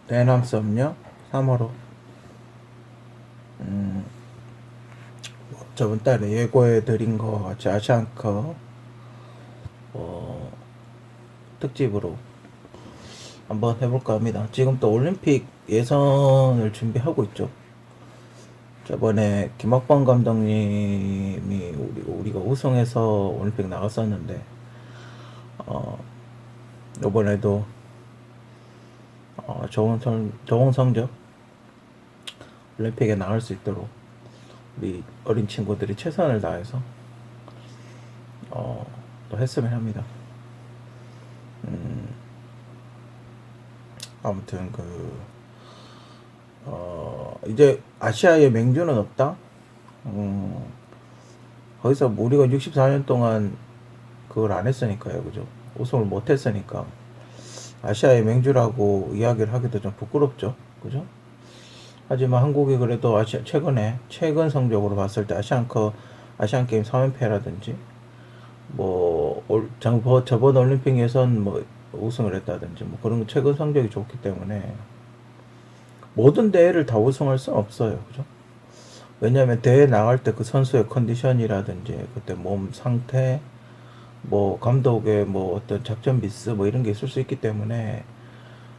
대남 썸녀 3월호. 저번 달에 예고해 드린 거와 같이 아시안컵 특집으로 한번 해볼까 합니다. 지금 또 올림픽 예선을 준비하고 있죠. 저번에 김학범 감독님이 우리가 우승해서 올림픽 나갔었는데, 이번에도 좋은 성적 올림픽에 나갈 수 있도록 우리 어린 친구들이 최선을 다해서 또 했으면 합니다. 아무튼 이제 아시아에 맹주는 없다. 거기서 우리가 64년 동안 그걸 안 했으니까요, 그죠? 우승을 못 했으니까 아시아의 맹주라고 이야기를 하기도 좀 부끄럽죠, 그죠? 하지만 한국이 그래도 최근 성적으로 봤을 때 아시안 게임 3연패라든지 저번 올림픽 예선 우승을 했다든지 그런 최근 성적이 좋기 때문에 모든 대회를 다 우승할 수는 없어요, 그죠? 왜냐하면 대회 나갈 때 그 선수의 컨디션이라든지 그때 몸 상태, 감독의 어떤 작전 미스 이런 게 있을 수 있기 때문에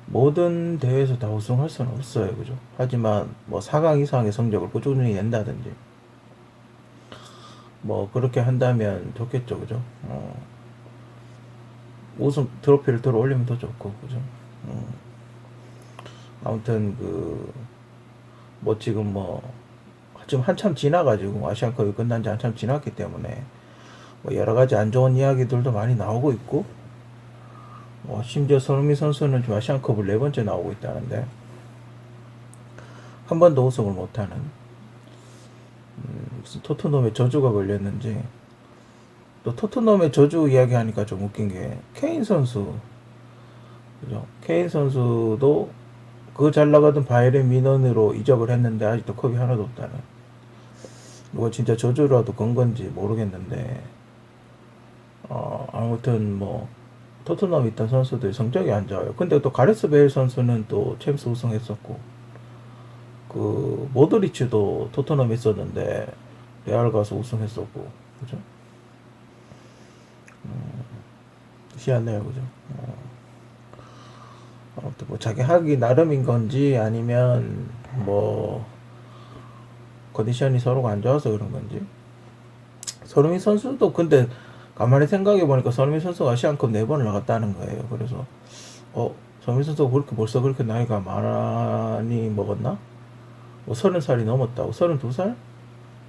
모든 대회에서 다 우승할 수는 없어요, 그죠? 하지만 4강 이상의 성적을 꾸준히 낸다든지 그렇게 한다면 좋겠죠, 그죠? 우승 트로피를 들어 올리면 더 좋고, 그죠? 아무튼 지금 한참 지나가지고 아시안컵이 끝난 지 한참 지났기 때문에 여러 가지 안 좋은 이야기들도 많이 나오고 있고, 심지어 손흥민 선수는 지금 아시안컵을 4번째 나오고 있다는데 한 번도 우승을 못하는 무슨 토트넘의 저주가 걸렸는지. 또 토트넘의 저주 이야기하니까 좀 웃긴 게 케인 선수, 그죠? 케인 선수도 그 잘 나가던 바이에른 미넨으로 이적을 했는데 아직도 컵이 하나도 없다는. 이거 진짜 저주라도 건 건지 모르겠는데, 아무튼 토트넘에 있던 선수들 성적이 안 좋아요. 근데 또 가레스 베일 선수는 또 챔스 우승했었고, 모드리치도 토트넘에 있었는데 레알 가서 우승했었고, 그죠? 희한해요, 그죠? 아무튼 자기 하기 나름인 건지 아니면 컨디션이 서로가 안 좋아서 그런 건지. 손흥민 선수도 근데 가만히 생각해 보니까 손흥민 선수가 아시안컵 4번을 나갔다는 거예요. 그래서 손흥민 선수가 벌써 그렇게 나이가 많이 먹었나? 30살이 넘었다고, 32살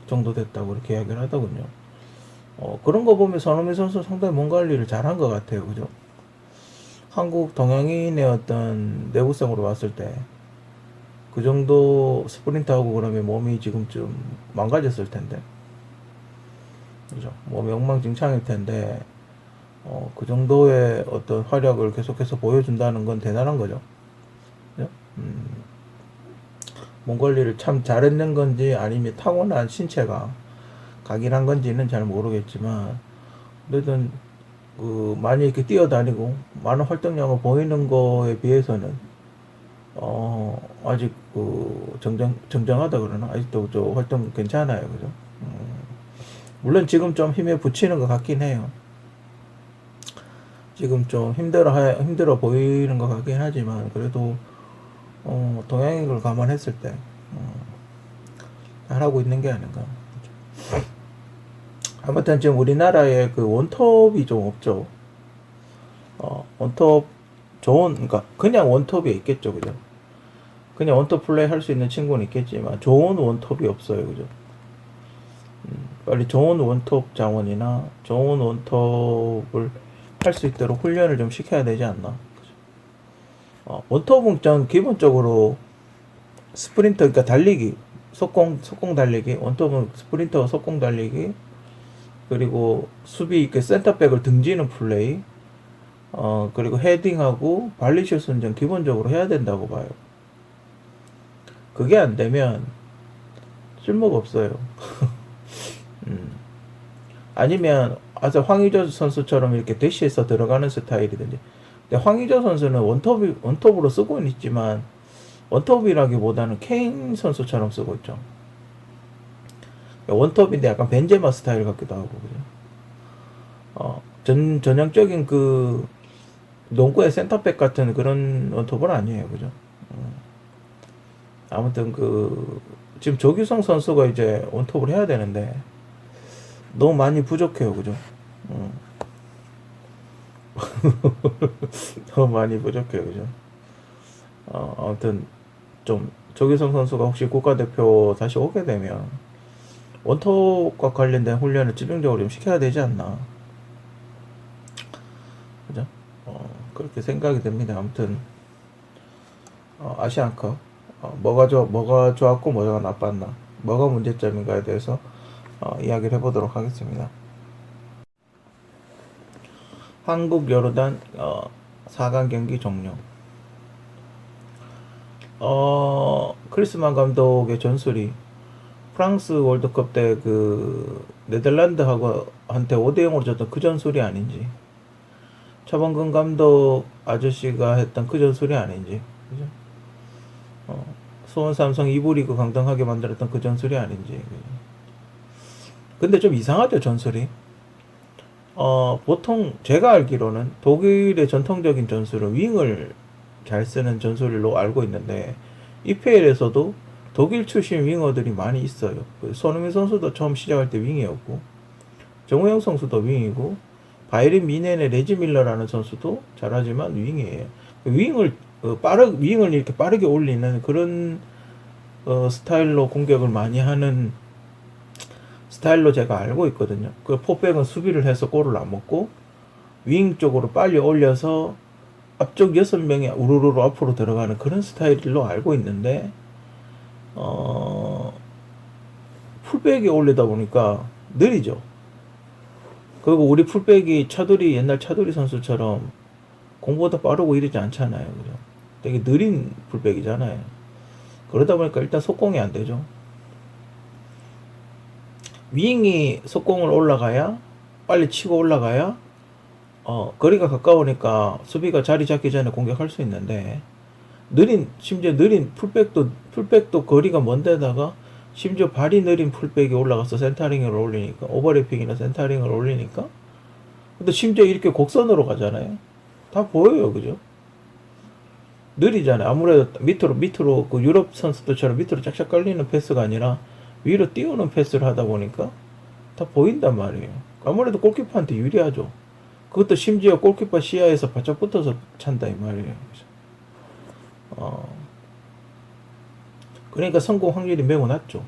정도 됐다고 이렇게 이야기를 하더군요. 그런 거 보면 손흥민 선수 상당히 몸 관리를 잘한 것 같아요, 그죠? 한국 동양인의 어떤 내구성으로 봤을 때 그 정도 스프린트하고 그러면 몸이 지금 좀 망가졌을 텐데, 그죠? 몸이 엉망진창일 텐데, 그 정도의 어떤 활약을 계속해서 보여준다는 건 대단한 거죠. 그죠? 몸 관리를 참 잘했는 건지 아니면 타고난 신체가 각인한 건지는 잘 모르겠지만, 어쨌든 많이 이렇게 뛰어다니고 많은 활동량을 보이는 거에 비해서는 아직 정정하다 그러나 아직도 저 활동 괜찮아요, 그죠? 물론 지금 좀 힘에 부치는 것 같긴 해요. 지금 좀 힘들어 보이는 것 같긴 하지만 그래도 동양인 걸 감안했을 때 잘하고 있는 게 아닌가. 아무튼 지금 우리나라에 원톱이 좀 없죠. 원톱 그러니까 그냥 원톱이 있겠죠, 그죠? 그냥 원톱 플레이 할 수 있는 친구는 있겠지만 좋은 원톱이 없어요, 그죠? 빨리 좋은 원톱 자원이나 좋은 원톱을 할 수 있도록 훈련을 좀 시켜야 되지 않나. 그죠? 원톱은 전 기본적으로 스프린터, 그러니까 달리기, 속공 달리기, 원톱은 스프린터 속공 달리기, 그리고 수비, 센터백을 등지는 플레이, 그리고 헤딩하고 발리슛은 좀 기본적으로 해야 된다고 봐요. 그게 안 되면 쓸모가 없어요. 아니면 아주 황의조 선수처럼 이렇게 대시해서 들어가는 스타일이든지. 근데 황의조 선수는 원톱으로 쓰고는 있지만 원톱이라기보다는 케인 선수처럼 쓰고 있죠. 원톱인데 약간 벤제마 스타일 같기도 하고, 그죠? 전형적인 그 농구의 센터백 같은 그런 원톱은 아니에요, 그죠? 아무튼 지금 조규성 선수가 이제 원톱을 해야 되는데 너무 많이 부족해요, 그죠? 너무 많이 부족해요, 그죠? 아무튼 좀 조규성 선수가 혹시 국가대표 다시 오게 되면 원톱과 관련된 훈련을 집중적으로 좀 시켜야 되지 않나, 그죠? 그렇게 생각이 됩니다. 아무튼 아시안컵 뭐가 좋았고 뭐가 나빴나, 뭐가 문제점인가에 대해서 이야기를 해보도록 하겠습니다. 한국 여로단 4강 경기 종료. 크리스만 감독의 전술이 프랑스 월드컵 때 그 네덜란드하고 한테 5대0으로 졌던 그 전술이 아닌지, 차범근 감독 아저씨가 했던 그 전술이 아닌지, 그죠? 수원 삼성 2부 리그 강등하게 만들었던 그 전술이 아닌지. 그죠? 근데 좀 이상하죠, 전술이. 보통 제가 알기로는 독일의 전통적인 전술은 윙을 잘 쓰는 전술로 알고 있는데, EPL에서도 독일 출신 윙어들이 많이 있어요. 손흥민 선수도 처음 시작할 때 윙이었고, 정우영 선수도 윙이고, 바이에른 미넨의 레지 밀러라는 선수도 잘하지만 윙이에요. 윙을 이렇게 빠르게 올리는 그런 스타일로 공격을 많이 하는 스타일로 제가 알고 있거든요. 그 포백은 수비를 해서 골을 안 먹고 윙 쪽으로 빨리 올려서 앞쪽 6명이 우르르 앞으로 들어가는 그런 스타일로 알고 있는데, 풀백에 올리다 보니까 느리죠. 그리고 우리 풀백이 옛날 차두리 선수처럼 공보다 빠르고 이러지 않잖아요, 그죠? 되게 느린 풀백이잖아요. 그러다 보니까 일단 속공이 안 되죠. 윙이 속공을 올라가야, 빨리 치고 올라가야 거리가 가까우니까 수비가 자리 잡기 전에 공격할 수 있는데, 심지어 느린 풀백도 거리가 먼데다가 심지어 발이 느린 풀백이 올라가서 센터링을 올리니까, 오버래핑이나 센터링을 올리니까, 근데 심지어 이렇게 곡선으로 가잖아요. 다 보여요, 그죠? 느리잖아요. 아무래도 밑으로 그 유럽 선수들처럼 밑으로 쫙쫙 깔리는 패스가 아니라 위로 띄우는 패스를 하다 보니까 다 보인단 말이에요. 아무래도 골키퍼한테 유리하죠. 그것도 심지어 골키퍼 시야에서 바짝 붙어서 찬다 이 말이에요. 그러니까 성공 확률이 매우 낮죠.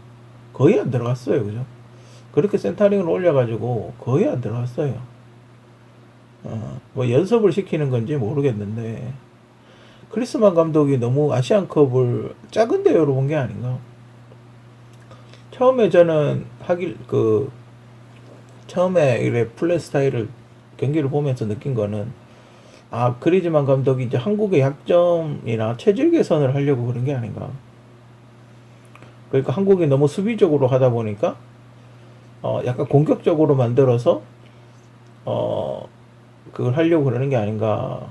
거의 안 들어갔어요, 그죠? 그렇게 센터링을 올려가지고 거의 안 들어갔어요. 뭐 연습을 시키는 건지 모르겠는데, 크리스만 감독이 너무 아시안컵을 작은 대회로 본 게 아닌가. 처음에 저는 처음에 이래 플레이 스타일을 경기를 보면서 느낀 거는, 그리즈만 감독이 이제 한국의 약점이나 체질 개선을 하려고 그런 게 아닌가. 그러니까 한국이 너무 수비적으로 하다 보니까 약간 공격적으로 만들어서 그걸 하려고 그러는 게 아닌가.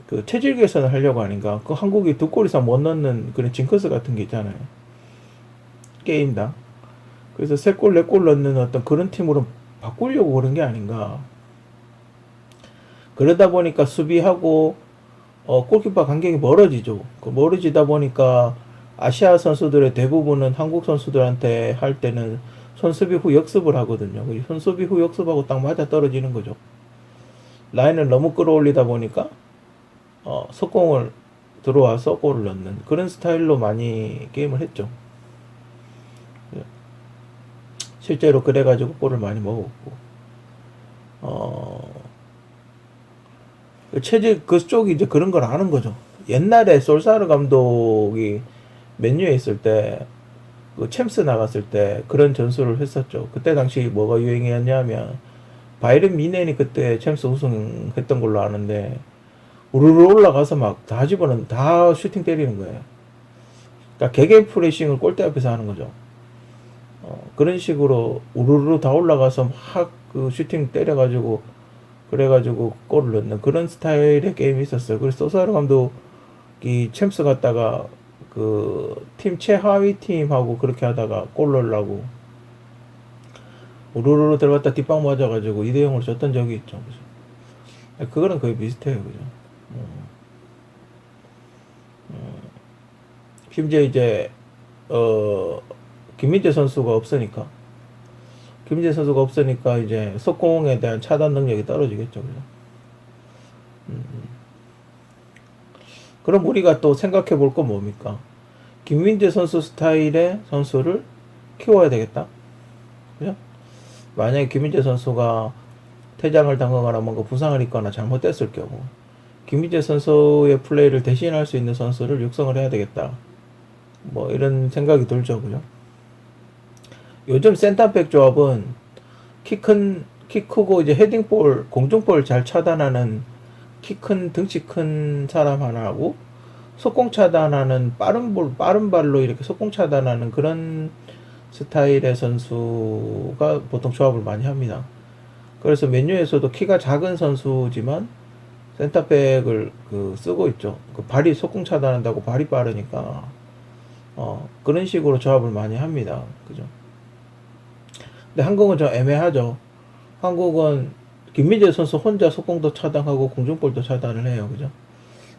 그 체질 개선을 하려고 아닌가. 그 한국이 2골 이상 못 넣는 그런 징크스 같은 게 있잖아요, 게임당. 그래서 3골 4골 넣는 어떤 그런 팀으로 바꾸려고 그런 게 아닌가. 그러다 보니까 수비하고 골키퍼 간격이 멀어지죠. 멀어지다 보니까 아시아 선수들의 대부분은 한국 선수들한테 할 때는 손수비 후 역습을 하거든요. 손수비 후 역습하고 딱 맞아 떨어지는 거죠. 라인을 너무 끌어올리다 보니까 속공을 들어와서 골을 넣는 그런 스타일로 많이 게임을 했죠. 실제로 그래가지고 골을 많이 먹었고, 그쪽이 이제 그런 걸 아는 거죠. 옛날에 솔사르 감독이 맨유에 있을 때, 그 챔스 나갔을 때 그런 전술을 했었죠. 그때 당시 뭐가 유행이었냐면, 바이에른 미넨이 그때 챔스 우승했던 걸로 아는데, 우르르 올라가서 막 다 슈팅 때리는 거예요. 그러니까 개개 프레싱을 골대 앞에서 하는 거죠. 그런 식으로 우르르 다 올라가서 막 그 슈팅 때려가지고 그래가지고 골을 넣는 그런 스타일의 게임이 있었어요. 그래서 소사르 감독이 챔스 갔다가 그 팀 최하위 팀하고 그렇게 하다가 골 넣으려고 우르르 들어갔다 뒷방 맞아가지고 2대0으로 졌던 적이 있죠. 그죠? 그거랑 거의 비슷해요. 그죠? 심지어 이제 김민재 선수가 없으니까 이제 속공에 대한 차단 능력이 떨어지겠죠. 그죠? 그럼 우리가 또 생각해 볼 건 뭡니까? 김민재 선수 스타일의 선수를 키워야 되겠다. 그죠? 만약에 김민재 선수가 퇴장을 당하거나 뭔가 부상을 입거나 잘못됐을 경우 김민재 선수의 플레이를 대신할 수 있는 선수를 육성을 해야 되겠다. 뭐 이런 생각이 들죠. 그죠? 요즘 센터백 조합은 키 크고 이제 헤딩볼, 공중볼 잘 차단하는 키 큰, 덩치 큰 사람 하나하고 속공 차단하는 빠른 발로 이렇게 속공 차단하는 그런 스타일의 선수가 보통 조합을 많이 합니다. 그래서 맨유에서도 키가 작은 선수지만 센터백을 쓰고 있죠. 발이 속공 차단한다고 발이 빠르니까 그런 식으로 조합을 많이 합니다. 그죠? 근데 한국은 좀 애매하죠. 한국은 김민재 선수 혼자 속공도 차단하고 공중볼도 차단을 해요. 그죠?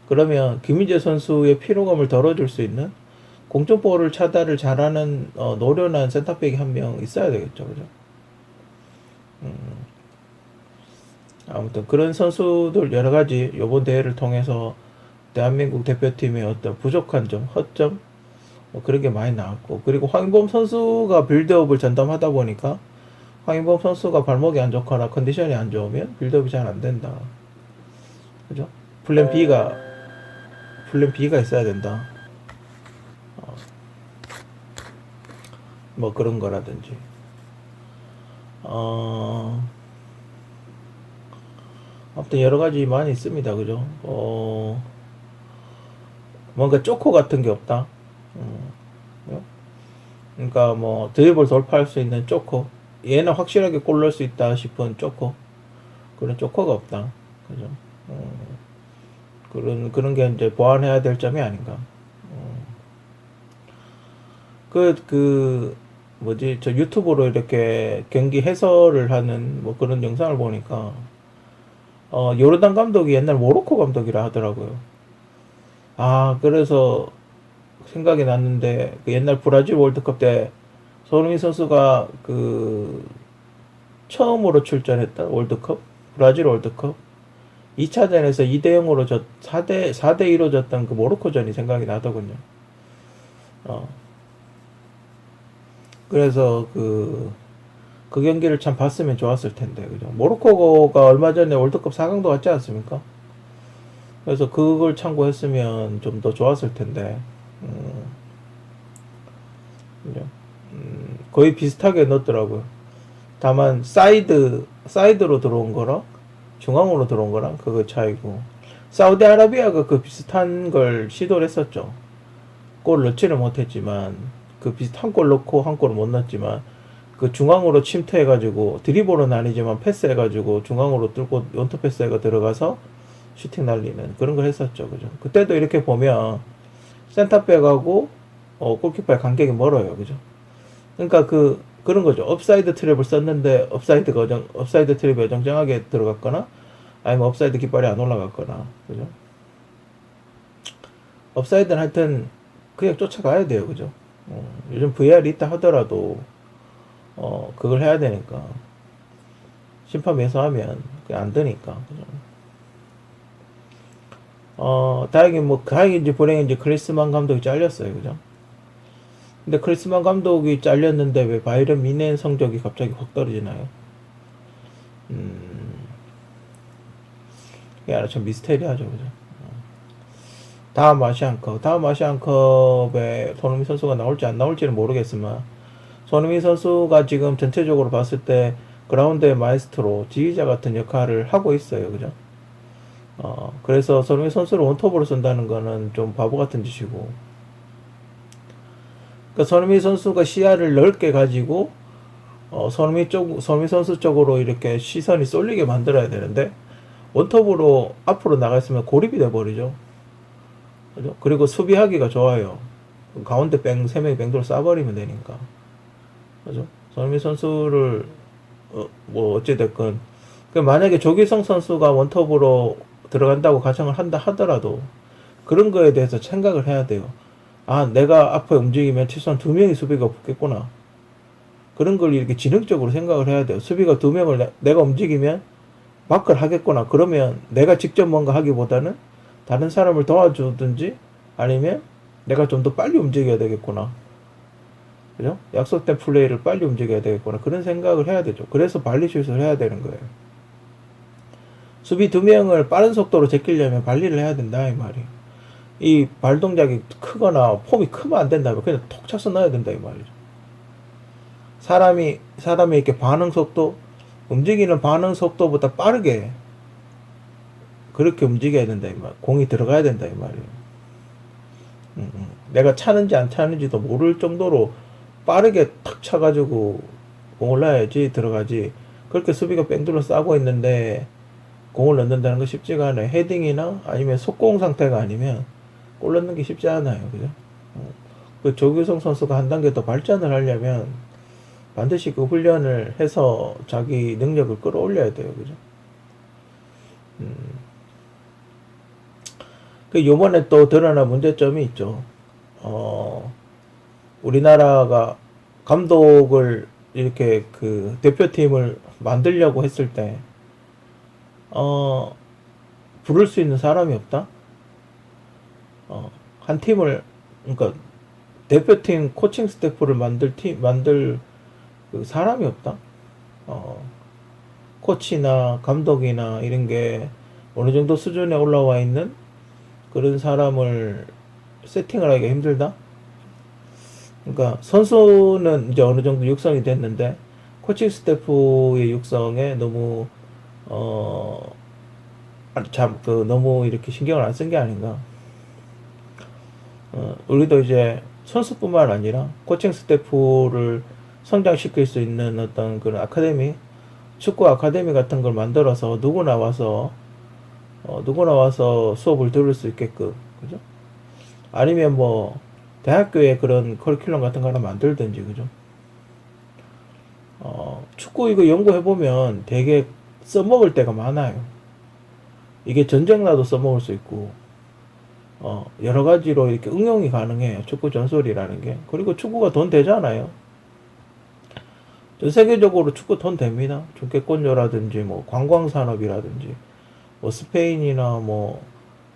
그러면 김민재 선수의 피로감을 덜어줄 수 있는 공중볼을 차단을 잘하는 노련한 센터백이 한 명 있어야 되겠죠. 그죠? 아무튼 그런 선수들 여러 가지 이번 대회를 통해서 대한민국 대표팀의 어떤 부족한 점, 허점 뭐 그런 게 많이 나왔고, 그리고 황인범 선수가 빌드업을 전담하다 보니까 황인범 선수가 발목이 안 좋거나 컨디션이 안 좋으면 빌드업이 잘 안 된다. 그죠? 플랜 B가 있어야 된다. 뭐 그런 거라든지. 아무튼 여러 가지 많이 있습니다. 그죠? 뭔가 쪼코 같은 게 없다. 그러니까 뭐 드리블 돌파할 수 있는 쪼코, 얘는 확실하게 골 넣을 수 있다 싶은 쪼코, 그런 쪼코가 없다. 그죠? 그런 게 이제 보완해야 될 점이 아닌가. 뭐지, 저 유튜브로 이렇게 경기 해설을 하는 뭐 그런 영상을 보니까, 요르단 감독이 옛날 모로코 감독이라 하더라고요. 그래서 생각이 났는데, 그 옛날 브라질 월드컵 때 손흥민 선수가 처음으로 출전했던 월드컵, 브라질 월드컵 2차전에서 2대0으로 4대2로 졌던 그 모로코전이 생각이 나더군요. 그래서 그 경기를 참 봤으면 좋았을 텐데, 그죠? 모로코가 얼마 전에 월드컵 4강도 갔지 않습니까? 그래서 그걸 참고했으면 좀 더 좋았을 텐데, 그죠? 거의 비슷하게 넣었더라고요. 다만 사이드로 들어온 거랑 중앙으로 들어온 거랑 그거 차이고, 사우디아라비아가 그 비슷한 걸 시도를 했었죠. 골 넣지는 못했지만, 그 비슷한 골 넣고 한 골을 못 넣었지만, 그 중앙으로 침투해가지고 드리블은 아니지만 패스해가지고 중앙으로 뚫고 원투 패스가 들어가서 슈팅 날리는 그런 걸 했었죠. 그죠? 그때도 이렇게 보면 센터백하고 골키퍼의 간격이 멀어요. 그죠? 그러니까 그런 거죠. 업사이드 트랩을 썼는데 업사이드 트랩이 어정쩡하게 들어갔거나 아니면 업사이드 깃발이 안 올라갔거나. 그죠? 업사이드는 하여튼 그냥 쫓아가야 돼요. 그죠? 요즘 VR이 있다 하더라도 그걸 해야 되니까. 심판 매서하면 그게 안 되니까. 그죠? 다행인지 불행인지 크리스만 감독이 잘렸어요. 그죠? 근데 크리스만 감독이 잘렸는데 왜 바이런 미넨 성적이 갑자기 확 떨어지나요? 이게 참 미스테리하죠. 그죠? 다음 아시안컵에 손흥민 선수가 나올지 안 나올지는 모르겠지만, 손흥민 선수가 지금 전체적으로 봤을 때 그라운드의 마에스트로, 지휘자 같은 역할을 하고 있어요. 그죠? 그래서 손흥민 선수를 원톱으로 쓴다는 거는 좀 바보 같은 짓이고, 그러니까 손흥민 선수가 시야를 넓게 가지고 손흥민 선수 쪽으로 이렇게 시선이 쏠리게 만들어야 되는데, 원톱으로 앞으로 나가 있으면 고립이 돼 버리죠. 그죠? 그리고 수비하기가 좋아요. 가운데 세 명이 뺑돌 쏴버리면 되니까. 그죠? 손흥민 선수를, 뭐, 어찌됐건. 만약에 조규성 선수가 원톱으로 들어간다고 가정을 한다 하더라도, 그런 거에 대해서 생각을 해야 돼요. 아, 내가 앞에 움직이면 최소한 두 명이 수비가 붙겠구나. 그런 걸 이렇게 지능적으로 생각을 해야 돼요. 수비가 두 명을 내가 움직이면 마크를 하겠구나. 그러면 내가 직접 뭔가 하기보다는 다른 사람을 도와주든지 아니면 내가 좀 더 빨리 움직여야 되겠구나. 그죠? 약속된 플레이를 빨리 움직여야 되겠구나. 그런 생각을 해야 되죠. 그래서 발리슛을 해야 되는 거예요. 수비 두 명을 빠른 속도로 제끼려면 발리를 해야 된다, 이 말이에요. 이 발 동작이 크거나 폼이 크면 안 된다면 그냥 톡 차서 넣어야 된다, 이 말이죠. 사람이 이렇게 반응 속도, 움직이는 반응 속도보다 빠르게 그렇게 움직여야 된다, 이 말. 공이 들어가야 된다, 이 말이에요. 내가 차는지 안 차는지도 모를 정도로 빠르게 탁 차가지고 공을 넣어야지 들어가지. 그렇게 수비가 뺑돌로 싸고 있는데 공을 넣는다는 거 쉽지가 않아요. 헤딩이나 아니면 속공 상태가 아니면 골 넣는 게 쉽지 않아요. 그죠? 그 조규성 선수가 한 단계 더 발전을 하려면 반드시 그 훈련을 해서 자기 능력을 끌어올려야 돼요. 그죠? 그 요번에 또 드러난 문제점이 있죠. 우리나라가 감독을 이렇게 그 대표팀을 만들려고 했을 때, 부를 수 있는 사람이 없다? 한 팀을, 그러니까 대표팀 코칭 스태프를 만들 그 사람이 없다? 코치나 감독이나 이런 게 어느 정도 수준에 올라와 있는 그런 사람을 세팅을 하기가 힘들다? 그러니까 선수는 이제 어느 정도 육성이 됐는데 코칭 스태프의 육성에 너무 너무 이렇게 신경을 안 쓴 게 아닌가. 우리도 이제 선수뿐만 아니라 코칭 스태프를 성장시킬 수 있는 어떤 그런 아카데미, 축구 아카데미 같은 걸 만들어서 누구나 와서 수업을 들을 수 있게끔, 그죠? 아니면 뭐 대학교에 그런 커리큘럼 같은 거 하나 만들든지, 그죠? 축구 이거 연구해보면 되게 써먹을 때가 많아요. 이게 전쟁 나도 써먹을 수 있고, 여러 가지로 이렇게 응용이 가능해요. 축구 전술이라는 게. 그리고 축구가 돈 되잖아요. 전 세계적으로 축구 돈 됩니다. 중개권료라든지, 뭐, 관광산업이라든지, 뭐, 스페인이나 뭐,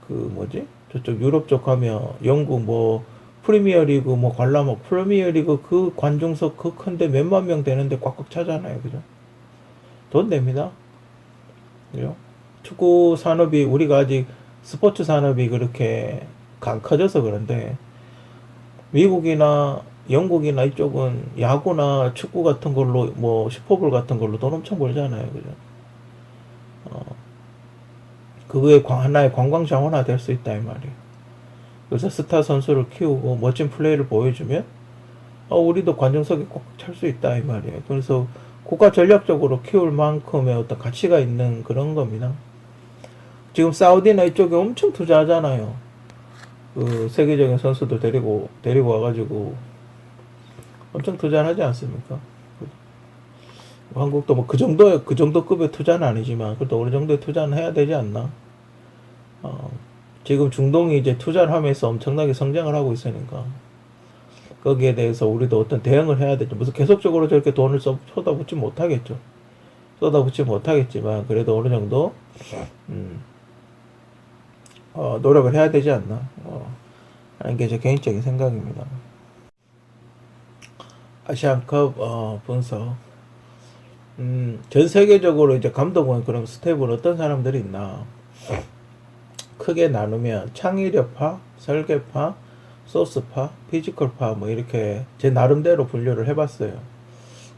그 뭐지? 저쪽 유럽 쪽 가면 영국 뭐, 프리미어리그 뭐 관람 프리미어리그 그 관중석 그 큰데 몇만 명 되는데 꽉꽉 차잖아요. 그죠? 돈 됩니다. 그죠? 축구 산업이 우리가 아직 스포츠 산업이 그렇게 안 커져서 그런데 미국이나 영국이나 이쪽은 야구나 축구 같은 걸로 뭐 슈퍼볼 같은 걸로 돈 엄청 벌잖아요. 그죠? 그거에 하나의 관광 자원화 될 수 있다 이 말이에요. 그래서 스타 선수를 키우고 멋진 플레이를 보여주면 우리도 관중석에 꼭 찰 수 있다 이 말이에요. 그래서 국가 전략적으로 키울 만큼의 어떤 가치가 있는 그런 겁니다. 지금 사우디나 이쪽에 엄청 투자하잖아요. 그 세계적인 선수들 데리고 와가지고 엄청 투자를 하지 않습니까? 한국도 뭐 그 정도 급의 투자는 아니지만 그래도 어느 정도의 투자는 해야 되지 않나? 지금 중동이 이제 투자를 하면서 엄청나게 성장을 하고 있으니까 거기에 대해서 우리도 어떤 대응을 해야 되죠. 무슨 계속적으로 저렇게 돈을 쏟아붓지 못하겠죠. 쏟아붓지 못하겠지만 그래도 어느 정도 노력을 해야 되지 않나 하는 게 제 개인적인 생각입니다. 아시안컵 분석. 전 세계적으로 이제 감독은 그럼 스텝은 어떤 사람들이 있나? 크게 나누면 창의력파, 설계파, 소스파, 피지컬파 뭐 이렇게 제 나름대로 분류를 해봤어요.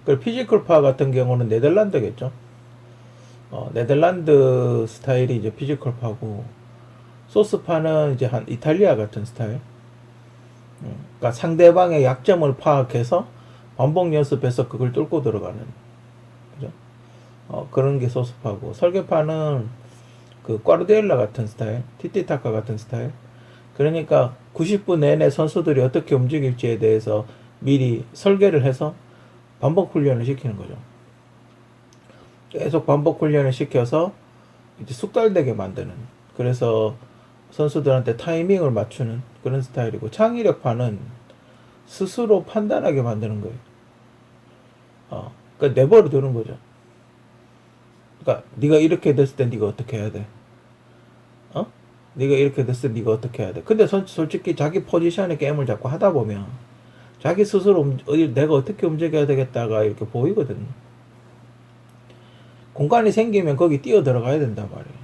그 피지컬파 같은 경우는 네덜란드겠죠. 네덜란드 스타일이 이제 피지컬파고 소스파는 이제 한 이탈리아 같은 스타일. 그러니까 상대방의 약점을 파악해서 반복 연습해서 그걸 뚫고 들어가는, 그죠? 그런 게 소스파고 설계파는 그 꽈르디엘라 같은 스타일, 티티타카 같은 스타일. 그러니까 90분 내내 선수들이 어떻게 움직일지에 대해서 미리 설계를 해서 반복 훈련을 시키는 거죠. 계속 반복 훈련을 시켜서 이제 숙달되게 만드는. 그래서 선수들한테 타이밍을 맞추는 그런 스타일이고, 창의력파는 스스로 판단하게 만드는 거예요. 그러니까 내버려 두는 거죠. 그러니까 네가 이렇게 됐을 때 네가 어떻게 해야 돼? 네가 이렇게 됐을 때 네가 어떻게 해야 돼? 근데 솔직히 자기 포지션의 게임을 자꾸 하다 보면 자기 스스로 내가 어떻게 움직여야 되겠다가 이렇게 보이거든. 공간이 생기면 거기 뛰어 들어가야 된단 말이에요.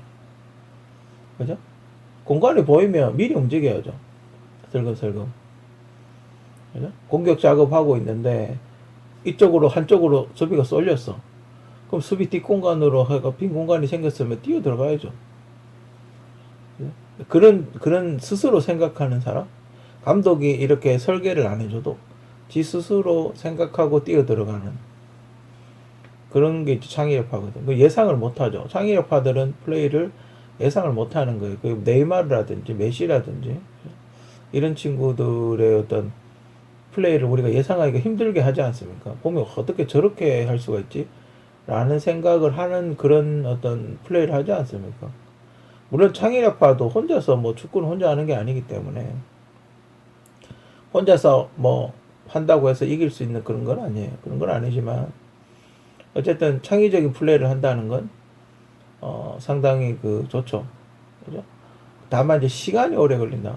그죠? 공간이 보이면 미리 움직여야죠. 슬금슬금. 그죠? 공격 작업하고 있는데 이쪽으로 한쪽으로 수비가 쏠렸어. 그럼 수비 뒷공간으로 해가 빈 공간이 생겼으면 뛰어 들어가야죠. 그런 스스로 생각하는 사람, 감독이 이렇게 설계를 안 해줘도 지 스스로 생각하고 뛰어 들어가는 그런 게 창의력파거든. 예상을 못 하죠. 창의력파들은 플레이를 예상을 못 하는 거예요. 그 네이마르라든지 메시라든지 이런 친구들의 어떤 플레이를 우리가 예상하기가 힘들게 하지 않습니까? 보면 어떻게 저렇게 할 수가 있지? 라는 생각을 하는 그런 어떤 플레이를 하지 않습니까? 물론 창의력파도 혼자서 뭐 축구는 혼자 하는 게 아니기 때문에 혼자서 뭐 한다고 해서 이길 수 있는 그런 건 아니에요. 그런 건 아니지만 어쨌든 창의적인 플레이를 한다는 건 상당히 좋죠. 그죠? 다만 이제 시간이 오래 걸린다.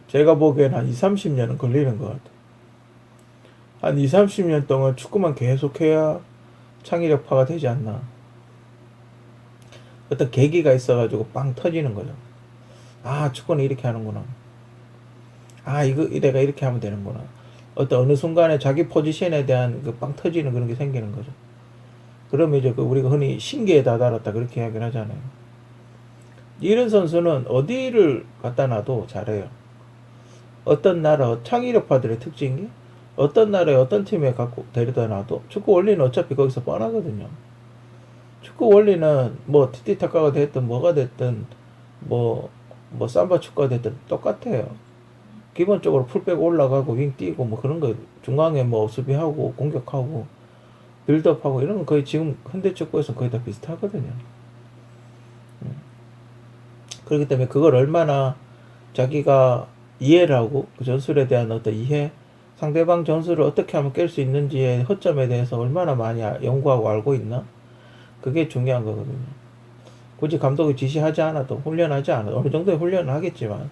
제가 보기에는 한 2, 30년은 걸리는 것 같아요. 한 2, 30년 동안 축구만 계속해야 창의력파가 되지 않나. 어떤 계기가 있어가지고 빵 터지는 거죠. 아, 축구는 이렇게 하는구나. 아, 내가 이렇게 하면 되는구나. 어느 순간에 자기 포지션에 대한 빵 터지는 그런 게 생기는 거죠. 그러면 이제 우리가 흔히 신기에 다다랐다 그렇게 이야기를 하잖아요. 이런 선수는 어디를 갖다 놔도 잘해요. 어떤 나라 창의력파들의 특징이 어떤 나라에 어떤 팀에 갖고 데려다 놔도 축구 원리는 어차피 거기서 뻔하거든요. 축구 원리는 뭐 티티타카가 됐든 뭐가 됐든 뭐 삼바 축구가 됐든 똑같아요. 기본적으로 풀백 올라가고 윙 뛰고 뭐 그런 거 중앙에 뭐 수비하고 공격하고 빌드업하고 이런 건 거의 지금 현대 축구에서 거의 다 비슷하거든요. 그렇기 때문에 그걸 얼마나 자기가 이해를 하고 그 전술에 대한 어떤 이해, 상대방 전술을 어떻게 하면 깰 수 있는지의 허점에 대해서 얼마나 많이 연구하고 알고 있나? 그게 중요한 거거든요. 굳이 감독이 지시하지 않아도, 훈련하지 않아도, 어느 정도의 훈련을 하겠지만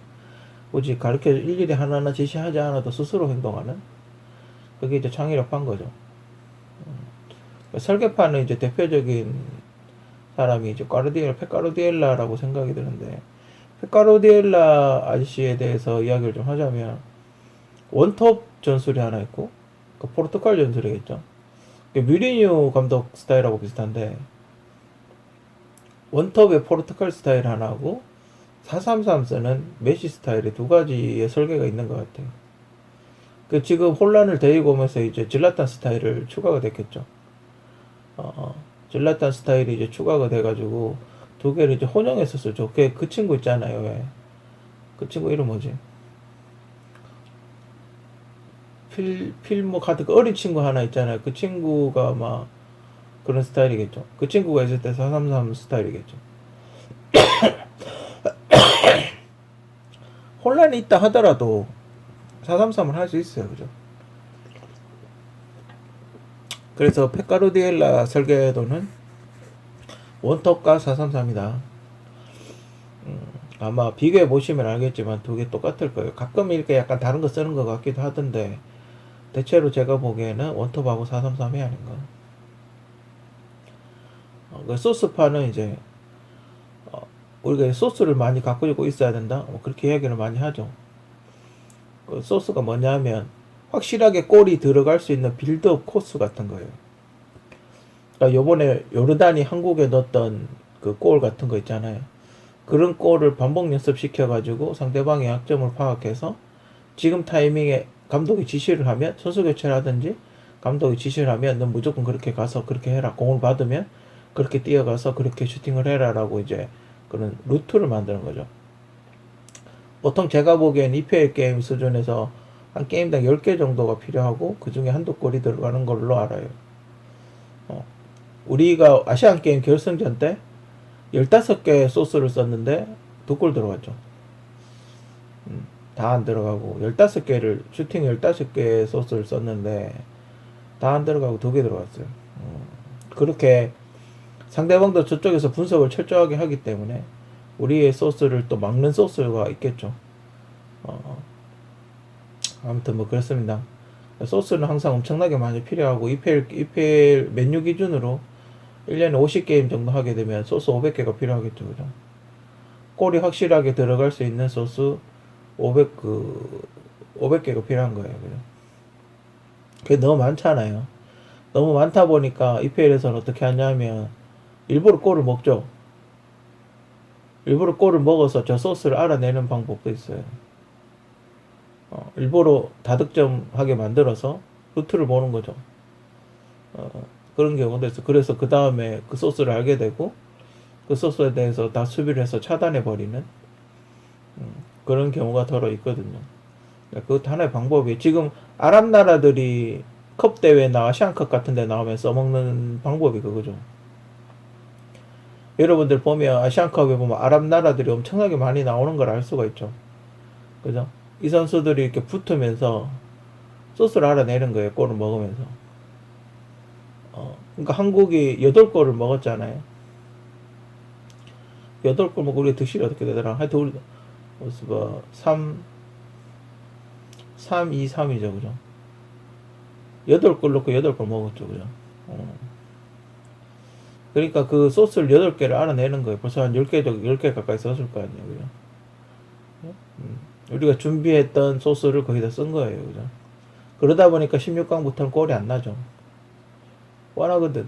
굳이 가르쳐 일일이 하나하나 지시하지 않아도 스스로 행동하는 그게 이제 창의력파인 거죠. 설계파는 이제 대표적인 사람이 이제 펩 가르디엘라라고 생각이 드는데, 펩가르디엘라 아저씨에 대해서 이야기를 좀 하자면 원톱 전술이 하나 있고 포르투갈 전술이겠죠. 뮤리뉴 감독 스타일하고 비슷한데 원톱의 포르투갈 스타일 하나하고 433 쓰는 메시 스타일의 두 가지의 설계가 있는 것 같아요. 지금 혼란을 데리고 오면서 이제 질라탄 스타일을 추가가 됐겠죠. 질라탄 스타일이 이제 추가가 돼가지고 두 개를 이제 혼용했었죠. 그 친구 있잖아요. 왜? 그 친구 이름 뭐지? 필모 카드 그 어린 친구 하나 있잖아요. 그 친구가 막 그런 스타일이겠죠. 그 친구가 있을 때 433 스타일이겠죠. 혼란이 있다 하더라도 433을 할 수 있어요. 그죠? 그래서 펩가르디엘라 설계도는 원톱과 433이다. 아마 비교해 보시면 알겠지만 두 개 똑같을 거예요. 가끔 이렇게 약간 다른 거 쓰는 것 같기도 하던데 대체로 제가 보기에는 원톱하고 433이 아닌가. 그 소스파는 이제 우리가 소스를 많이 갖고 있어야 된다. 그렇게 이야기를 많이 하죠. 그 소스가 뭐냐면 확실하게 골이 들어갈 수 있는 빌드업 코스 같은 거예요. 그러니까 요번에 요르단이 한국에 넣었던 그 골 같은 거 있잖아요. 그런 골을 반복 연습시켜가지고 상대방의 약점을 파악해서 지금 타이밍에 감독이 지시를 하면 선수 교체를 하든지 감독이 지시를 하면 넌 무조건 그렇게 가서 그렇게 해라. 공을 받으면 그렇게 뛰어가서 그렇게 슈팅을 해라 라고 이제 그런 루트를 만드는 거죠. 보통 제가 보기엔 EPL 게임 수준에서 한 게임당 10개 정도가 필요하고 그 중에 한두 골이 들어가는 걸로 알아요. 우리가 아시안 게임 결승전 때 15개 소스를 썼는데 2골 들어갔죠. 다 안 들어가고 15개를 슈팅 15개 소스를 썼는데 다 안 들어가고 2개 들어갔어요. 그렇게 상대방도 저쪽에서 분석을 철저하게 하기 때문에 우리의 소스를 또 막는 소스가 있겠죠. 아무튼 뭐 그렇습니다. 소스는 항상 엄청나게 많이 필요하고 EPL 맨유 기준으로 1년에 50게임 정도 하게 되면 소스 500개가 필요하겠죠. 그죠? 골이 확실하게 들어갈 수 있는 소스 500개가 필요한 거예요. 그죠? 그게 너무 많잖아요. 너무 많다 보니까 EPL에서는 어떻게 하냐면 일부러 골을 먹죠. 일부러 골을 먹어서 저 소스를 알아내는 방법도 있어요. 일부러 다득점하게 만들어서 루트를 보는 거죠. 그런 경우도 있어. 그래서 그 다음에 그 소스를 알게 되고 그 소스에 대해서 다 수비를 해서 차단해 버리는 그런 경우가 더러 있거든요. 그것도 하나의 방법이에요. 지금 아랍 나라들이 컵 대회나 아시안컵 같은 데 나오면 써먹는 방법이 그거죠. 여러분들 보면 아시안컵에 보면 아랍 나라들이 엄청나게 많이 나오는 걸 알 수가 있죠. 그죠? 이 선수들이 이렇게 붙으면서 소스를 알아내는 거예요. 골을 먹으면서. 그러니까 한국이 8골을 먹었잖아요. 8골 먹고 우리 득실이 어떻게 되더라? 하여튼 우리 뭐 3, 2, 3이죠. 그죠? 8골 넣고 8골 먹었죠. 그죠? 그러니까 그 소스를 8개를 알아내는 거예요. 벌써 한 10개 가까이 썼을 거 아니에요. 그죠? 우리가 준비했던 소스를 거기다 쓴 거예요. 그죠? 그러다 보니까 16강부터는 골이 안 나죠. 뻔하거든.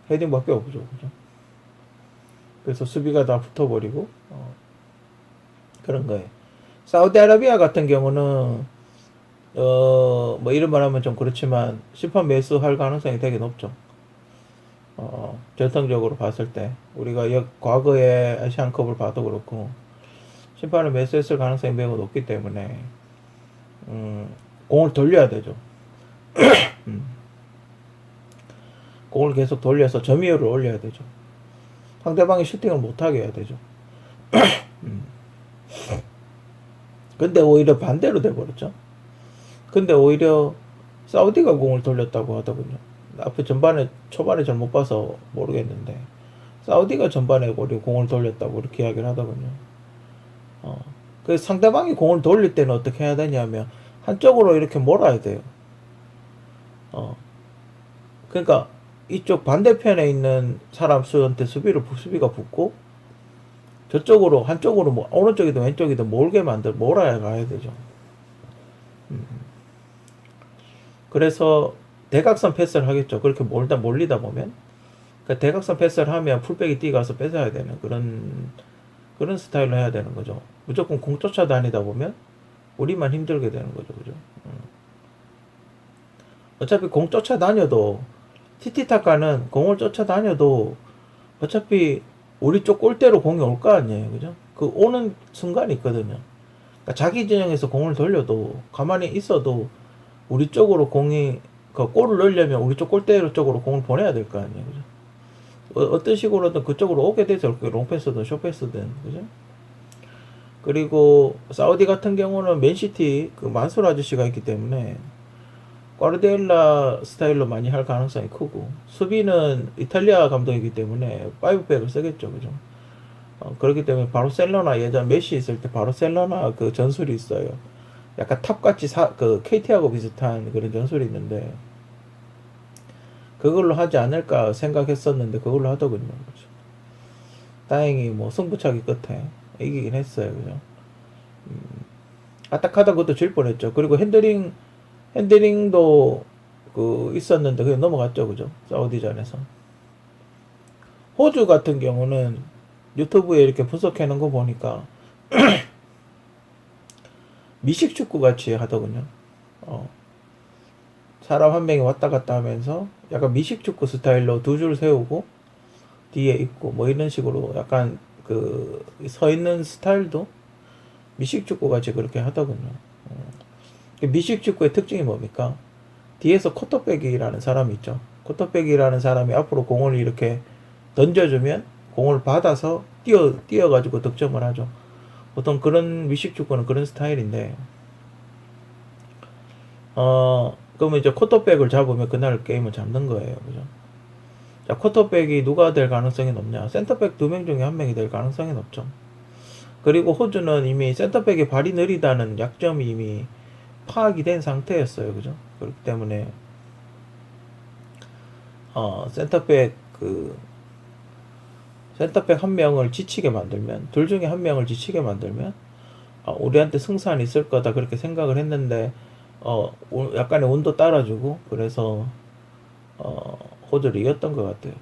헤딩밖에 없죠. 그죠? 그래서 수비가 다 붙어버리고, 그런 거예요. 사우디아라비아 같은 경우는, 뭐 이런 말 하면 좀 그렇지만, 심판 매수할 가능성이 되게 높죠. 전통적으로 봤을 때. 우리가 과거에 아시안컵을 봐도 그렇고, 심판을 매수했을 가능성이 매우 높기 때문에, 공을 돌려야 되죠. 공을 계속 돌려서 점유율을 올려야 되죠. 상대방이 슈팅을 못하게 해야 되죠. 근데 오히려 반대로 돼버렸죠. 근데 오히려 사우디가 공을 돌렸다고 하더군요. 앞에 초반에 잘 못 봐서 모르겠는데, 사우디가 전반에 오히려 공을 돌렸다고 이렇게 이야기를 하더군요. 그래서 상대방이 공을 돌릴 때는 어떻게 해야 되냐면, 한쪽으로 이렇게 몰아야 돼요. 그러니까, 이쪽 반대편에 있는 사람 수한테 수비가 붙고, 저쪽으로, 한쪽으로, 뭐, 오른쪽이든 왼쪽이든 몰아야 가야 되죠. 그래서, 대각선 패스를 하겠죠. 그렇게 몰리다 보면. 그러니까 대각선 패스를 하면 풀백이 뛰어가서 뺏어야 되는 그런 스타일로 해야 되는 거죠. 무조건 공 쫓아다니다 보면, 우리만 힘들게 되는 거죠. 그죠? 어차피 공 쫓아다녀도, 티티타카는 공을 쫓아다녀도 어차피 우리 쪽 골대로 공이 올 거 아니에요. 그죠? 그 오는 순간이 있거든요. 그러니까 자기 진영에서 공을 돌려도 가만히 있어도 우리 쪽으로 그 골을 넣으려면 우리 쪽 골대 쪽으로 공을 보내야 될 거 아니에요. 그죠? 어떤 식으로든 그쪽으로 오게 되죠. 롱패스든 숏패스든. 그죠? 그리고 사우디 같은 경우는 맨시티 그 만술 아저씨가 있기 때문에 과르디올라 스타일로 많이 할 가능성이 크고, 수비는 이탈리아 감독이기 때문에 5백을 쓰겠죠. 그죠? 그렇기 때문에 바르셀로나 예전 메시 있을 때 바르셀로나 그 전술이 있어요. 약간 탑같이 그 KT하고 비슷한 그런 전술이 있는데, 그걸로 하지 않을까 생각했었는데 그걸로 하더군요. 그죠? 다행히 뭐 승부차기 끝에 이기긴 했어요. 그죠? 아딱하다 그것도 질 뻔했죠. 그리고 핸들링도 그 있었는데 그게 넘어갔죠. 그죠? 사우디전에서. 호주 같은 경우는 유튜브에 이렇게 분석해 놓은 거 보니까 미식 축구 같이 하더군요. 사람 한 명이 왔다 갔다 하면서 약간 미식 축구 스타일로 두 줄 세우고 뒤에 있고 뭐 이런 식으로 약간 그 서 있는 스타일도 미식축구 같이 그렇게 하더군요. 미식축구의 특징이 뭡니까? 뒤에서 쿼터백이라는 사람이 있죠. 쿼터백이라는 사람이 앞으로 공을 이렇게 던져주면 공을 받아서 뛰어가지고 득점을 하죠. 보통 그런 미식축구는 그런 스타일인데, 그러면 이제 쿼터백을 잡으면 그날 게임을 잡는 거예요. 그죠? 자, 쿼터백이 누가 될 가능성이 높냐? 센터백 2명 중에 1명이 될 가능성이 높죠. 그리고 호주는 이미 센터백이 발이 느리다는 약점이 이미 파악이 된 상태였어요. 그죠? 그렇기 때문에, 센터백 한 명을 지치게 만들면, 둘 중에 한 명을 지치게 만들면, 우리한테 승산이 있을 거다. 그렇게 생각을 했는데, 약간의 운도 따라주고, 그래서, 호주를 이겼던 것 같아요.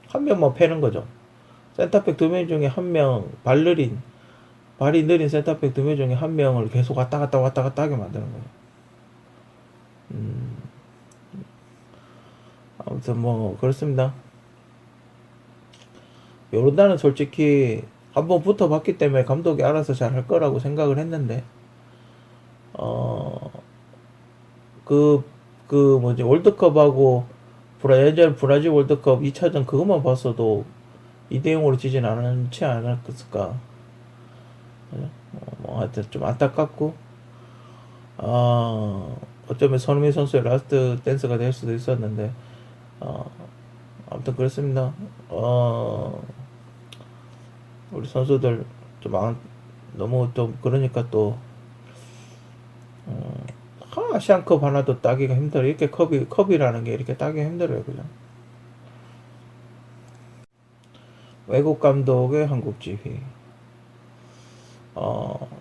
한 명만 패는 거죠. 센터백 2명 중에 한 명, 발이 느린 센터백 2명 중에 한 명을 계속 왔다 갔다 하게 만드는 거예요. 아무튼 뭐 그렇습니다. 요르단은 솔직히 한번 붙어봤기 때문에 감독이 알아서 잘 할 거라고 생각을 했는데, 월드컵하고 예전 브라질 월드컵 2차전 그것만 봤어도 2대0으로 지진 않지 않았을까. 뭐 하여튼 좀 안타깝고, 어쩌면 손흥민 선수의 라스트 댄스가 될 수도 있었는데, 아무튼 그렇습니다. 우리 선수들 너무 좀 그러니까 또, 아시안컵 하나도 따기가 힘들어. 이렇게 컵이라는 게 이렇게 따기가 힘들어요. 그죠? 외국 감독의 한국 지휘.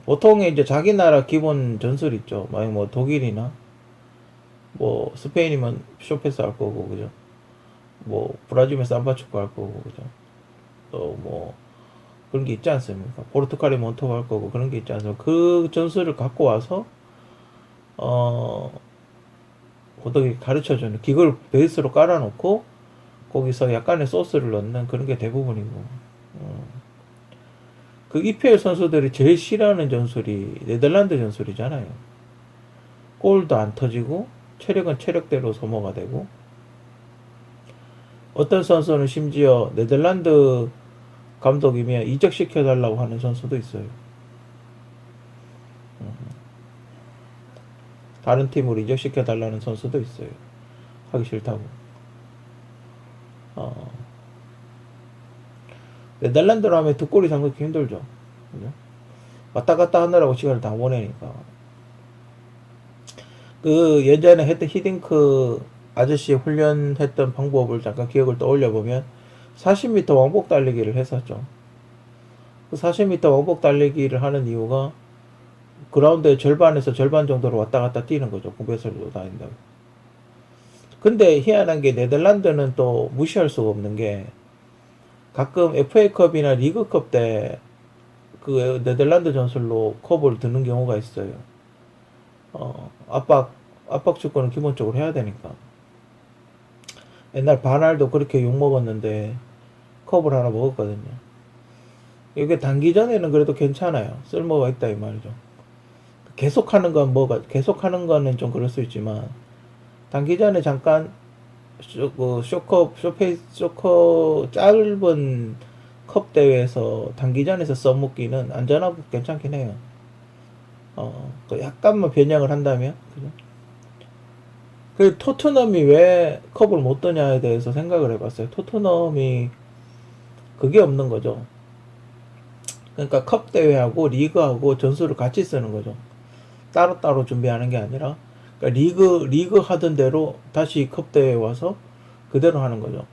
보통 이제 자기 나라 기본 전술 있죠. 만약 뭐 독일이나 뭐 스페인이면 쇼패스 할 거고, 그죠? 뭐 브라질이면 삼바 축구 할 거고, 그죠? 또 뭐 그런 게 있지 않습니까? 포르투갈이 몬토가 할 거고 그런 게 있지 않습니까? 그 전술을 갖고 와서 어떻게 가르쳐주는 기걸 베이스로 깔아놓고 거기서 약간의 소스를 넣는 그런 게 대부분이고, 그 EPL 선수들이 제일 싫어하는 전술이 네덜란드 전술이잖아요. 골도 안 터지고 체력은 체력대로 소모가 되고, 어떤 선수는 심지어 네덜란드 감독이면 이적시켜달라고 하는 선수도 있어요. 다른 팀으로 이적시켜달라는 선수도 있어요. 하기 싫다고. 네덜란드로 하면 두 골이 담그기 힘들죠. 그죠? 왔다 갔다 하느라고 시간을 다 보내니까. 그 예전에 했던 히딩크 아저씨 훈련했던 방법을 잠깐 기억을 떠올려 보면 40m 왕복 달리기를 했었죠. 그 40m 왕복 달리기를 하는 이유가 그라운드의 절반에서 절반 정도로 왔다 갔다 뛰는 거죠. 구배설로 다닌다고. 근데 희한한 게 네덜란드는 또 무시할 수가 없는 게, 가끔 FA컵이나 리그컵 때 그 네덜란드 전술로 컵을 드는 경우가 있어요. 압박 축구는 기본적으로 해야 되니까. 옛날 바날도 그렇게 욕 먹었는데 컵을 하나 먹었거든요. 이게 단기전에는 그래도 괜찮아요. 쓸모가 있다 이 말이죠. 계속하는 거는 좀 그럴 수 있지만, 단기전에 잠깐 쇼컵 짧은 컵 대회에서 단기전에서 써먹기는 안전하고 괜찮긴 해요. 약간만 변형을 한다면, 그죠? 그 토트넘이 왜 컵을 못 드냐에 대해서 생각을 해봤어요. 토트넘이 그게 없는 거죠. 그러니까 컵 대회하고 리그하고 전술을 같이 쓰는 거죠. 따로따로 준비하는 게 아니라, 그러니까 리그 하던 대로 다시 컵 대회에 와서 그대로 하는 거죠.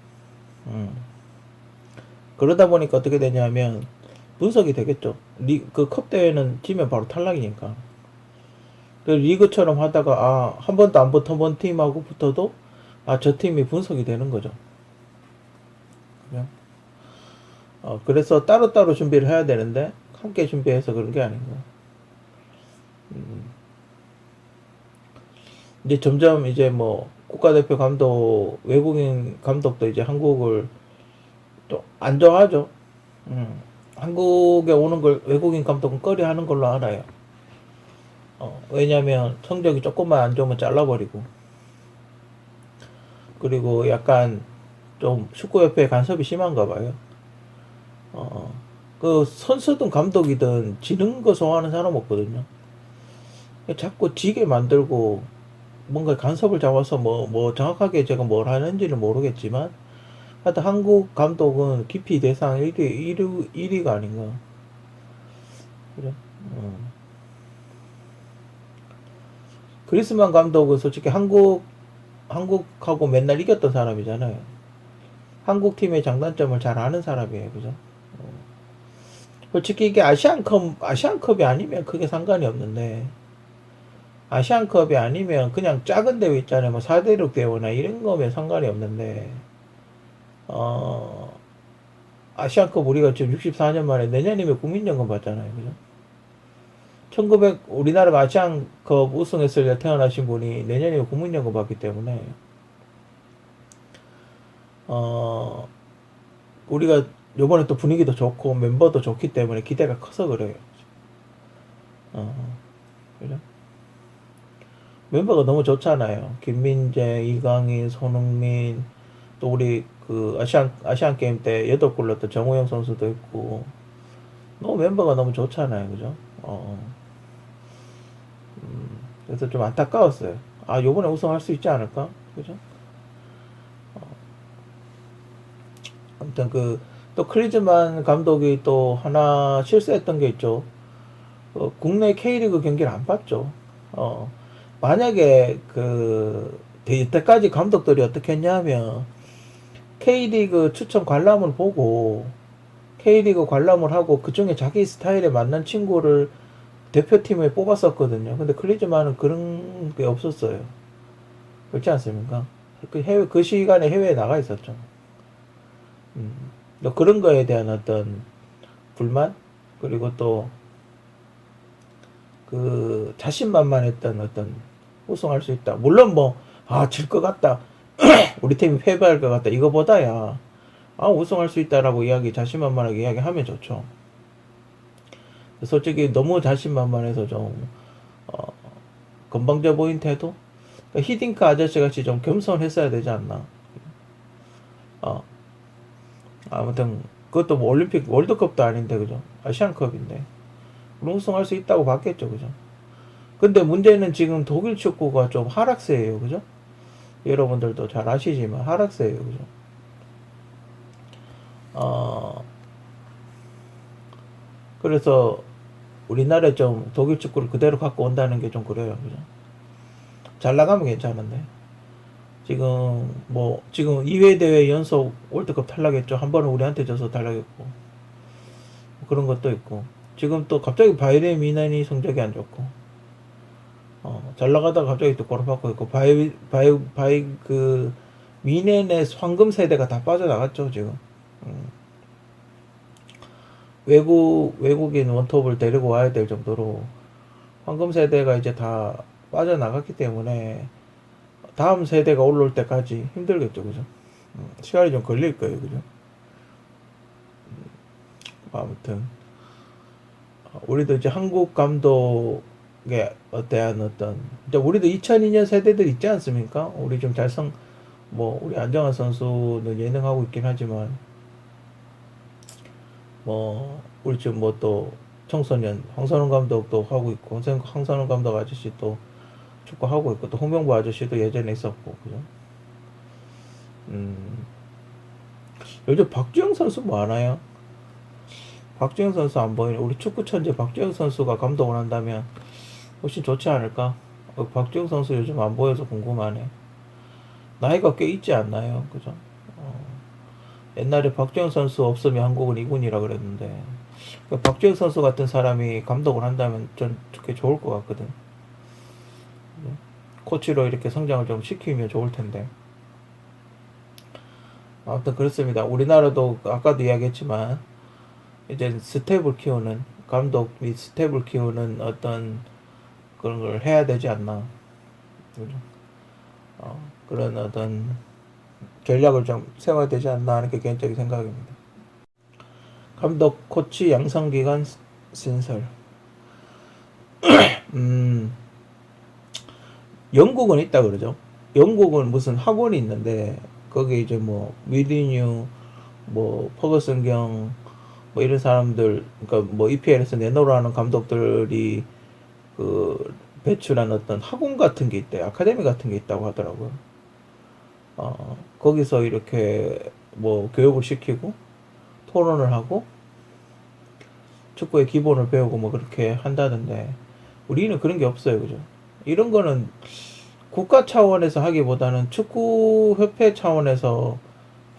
그러다 보니까 어떻게 되냐면 분석이 되겠죠. 그 컵 대회는 지면 바로 탈락이니까. 그 리그처럼 하다가 한 번도 안 붙어본 팀하고 붙어도 저 팀이 분석이 되는 거죠. 그냥. 그래서 따로따로 준비를 해야 되는데 함께 준비해서 그런 게 아닌가. 이제 점점 이제 뭐 국가대표 외국인 감독도 이제 한국을 또 안 좋아하죠. 한국에 오는 걸 외국인 감독은 꺼려 하는 걸로 알아요. 왜냐면 성적이 조금만 안 좋으면 잘라버리고, 그리고 약간 좀 축구협회 간섭이 심한가 봐요. 어, 그 선수든 감독이든 지는 거 좋아하는 사람 없거든요. 자꾸 지게 만들고 뭔가 간섭을 잡아서 뭐 정확하게 제가 뭘 하는지는 모르겠지만 하여튼 한국 감독은 기피 대상 1위가 아닌가. 그래? 어. 그리스만 감독은 솔직히 한국하고 맨날 이겼던 사람이잖아요. 한국 팀의 장단점을 잘 아는 사람이에요. 그죠? 솔직히 이게 아시안컵이 아니면 크게 상관이 없는데, 아시안컵이 아니면 그냥 작은 대회 있잖아요. 뭐 4대륙 대회나 이런 거면 상관이 없는데, 어, 아시안컵 우리가 지금 64년 만에 내년이면 국민연금 받잖아요. 그죠? 우리나라가 아시안컵 우승했을 때 태어나신 분이 내년이면 국민연금 받기 때문에, 어, 우리가 요번에 또 분위기도 좋고 멤버도 좋기 때문에 기대가 커서 그래요. 어, 그죠? 멤버가 너무 좋잖아요. 김민재, 이강인, 손흥민, 또 우리 그 아시안 게임 때 8골 넣었던 정우영 선수도 있고, 너무 멤버가 너무 좋잖아요. 그죠? 그래서 좀 안타까웠어요. 아, 요번에 우승할 수 있지 않을까? 그죠? 아무튼 또 클리즈만 감독이 또 하나 실수했던 게 있죠. 국내 K리그 경기를 안 봤죠. 만약에 이때까지 감독들이 어떻게 했냐면 K리그 추천 관람을 보고 K리그 관람을 하고 그 중에 자기 스타일에 맞는 친구를 대표팀에 뽑았었거든요. 근데 클리즈만은 그런 게 없었어요. 그렇지 않습니까? 그 시간에 해외에 나가 있었죠. 음, 또 그런 거에 대한 어떤 불만? 그리고 또 그 자신만만했던 어떤 우승할 수 있다. 물론 질 것 같다. 우리 팀이 패배할 것 같다. 이거보다야, 우승할 수 있다라고 자신만만하게 이야기하면 좋죠. 솔직히 너무 자신만만해서 좀, 어, 건방져 보인 태도? 그러니까 히딩크 아저씨 같이 좀 겸손했어야 되지 않나. 어, 아무튼, 그것도 뭐 올림픽, 월드컵도 아닌데, 그죠? 아시안컵인데. 우승할 수 있다고 봤겠죠, 그죠? 근데 문제는 지금 독일 축구가 좀 하락세예요, 그죠? 여러분들도 잘 아시지만 하락세예요, 그죠? 어, 그래서 우리나라에 좀 독일 축구를 그대로 갖고 온다는 게 좀 그래요, 그죠? 잘 나가면 괜찮은데. 지금 2회 대회 연속 월드컵 탈락했죠. 한 번은 우리한테 져서 탈락했고. 그런 것도 있고. 지금 또 갑자기 바이에른 미넨이 성적이 안 좋고. 잘 나가다가 갑자기 또 골아받고 있고. 미넨의 황금 세대가 다 빠져나갔죠, 지금. 음. 외국인 원톱을 데리고 와야 될 정도로 황금 세대가 이제 다 빠져나갔기 때문에 다음 세대가 올라올 때까지 힘들겠죠, 그죠? 시간이 좀 걸릴 거예요, 그죠? 아무튼 우리도 이제 한국 감독에 대한 이제 우리도 2002년 세대들 있지 않습니까? 우리 좀 우리 안정환 선수는 예능하고 있긴 하지만 우리 지금 또 청소년 황선홍 감독도 하고 있고 황선홍 감독 아저씨 또 축구 하고 있고 또 홍명보 아저씨도 예전에 있었고 그죠? 요즘 박주영 선수 뭐 하나요? 박주영 선수 안 보이네. 우리 축구 천재 박주영 선수가 감독을 한다면 훨씬 좋지 않을까? 박주영 선수 요즘 안 보여서 궁금하네. 나이가 꽤 있지 않나요? 그죠? 옛날에 박주영 선수 없으면 한국은 2군이라 그랬는데 박주영 선수 같은 사람이 감독을 한다면 전 꽤 좋을 것 같거든. 코치로 이렇게 성장을 좀 시키면 좋을 텐데. 아무튼 그렇습니다. 우리나라도 아까도 이야기했지만 이제 스텝을 키우는 감독 및 스텝을 키우는 어떤 그런 걸 해야 되지 않나. 그죠? 그런 어떤 전략을 좀 세워야 되지 않나 하는 게 개인적인 생각입니다. 감독 코치 양성 기간 신설. 영국은 있다 그러죠. 영국은 무슨 학원이 있는데 거기 이제 뭐 미리뉴, 뭐 퍼거슨 경, 뭐 이런 사람들, 그러니까 뭐 EPL에서 내놓으라는 감독들이 그 배출한 어떤 학원 같은 게 있대. 아카데미 같은 게 있다고 하더라고요. 거기서 이렇게 뭐 교육을 시키고 토론을 하고 축구의 기본을 배우고 뭐 그렇게 한다던데, 우리는 그런 게 없어요. 그죠? 이런 거는 국가 차원에서 하기보다는 축구협회 차원에서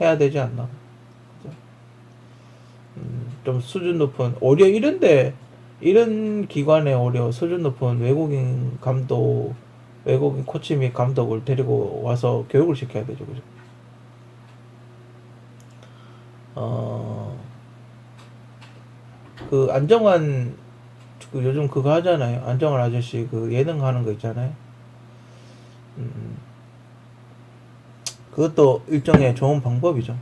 해야 되지 않나. 그죠? 좀 수준 높은, 오히려 이런데, 이런 기관에 오히려 수준 높은 외국인 감독, 외국인 코치 및 감독을 데리고 와서 교육을 시켜야 되죠. 그죠? 그 안정환, 그 요즘 그거 하잖아요. 안정환 아저씨 그 예능 하는 거 있잖아요. 그것도 일종의 좋은 방법이죠.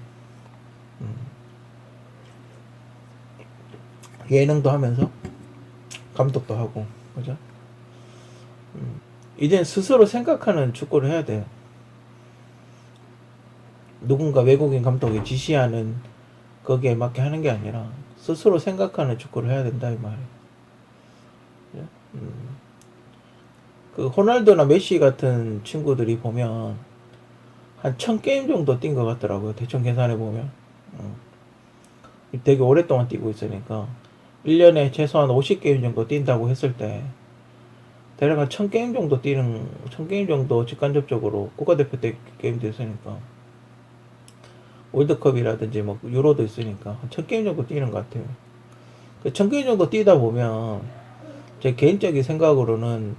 예능도 하면서 감독도 하고, 그죠? 이젠 스스로 생각하는 축구를 해야 돼요. 누군가 외국인 감독이 지시하는 거기에 맞게 하는 게 아니라 스스로 생각하는 축구를 해야 된다 이 말이에요. 그 호날두나 메시 같은 친구들이 보면 한 1000게임 정도 뛴 것 같더라고요. 대충 계산해 보면. 되게 오랫동안 뛰고 있으니까 1년에 최소한 50게임 정도 뛴다고 했을 때 대략 한 1000게임 정도 뛰는, 1000게임 정도 직간접적으로 국가대표 때 게임도 있으니까, 월드컵이라든지 뭐 유로도 있으니까 한 1000게임 정도 뛰는 것 같아요. 그 1000게임 정도 뛰다 보면 제 개인적인 생각으로는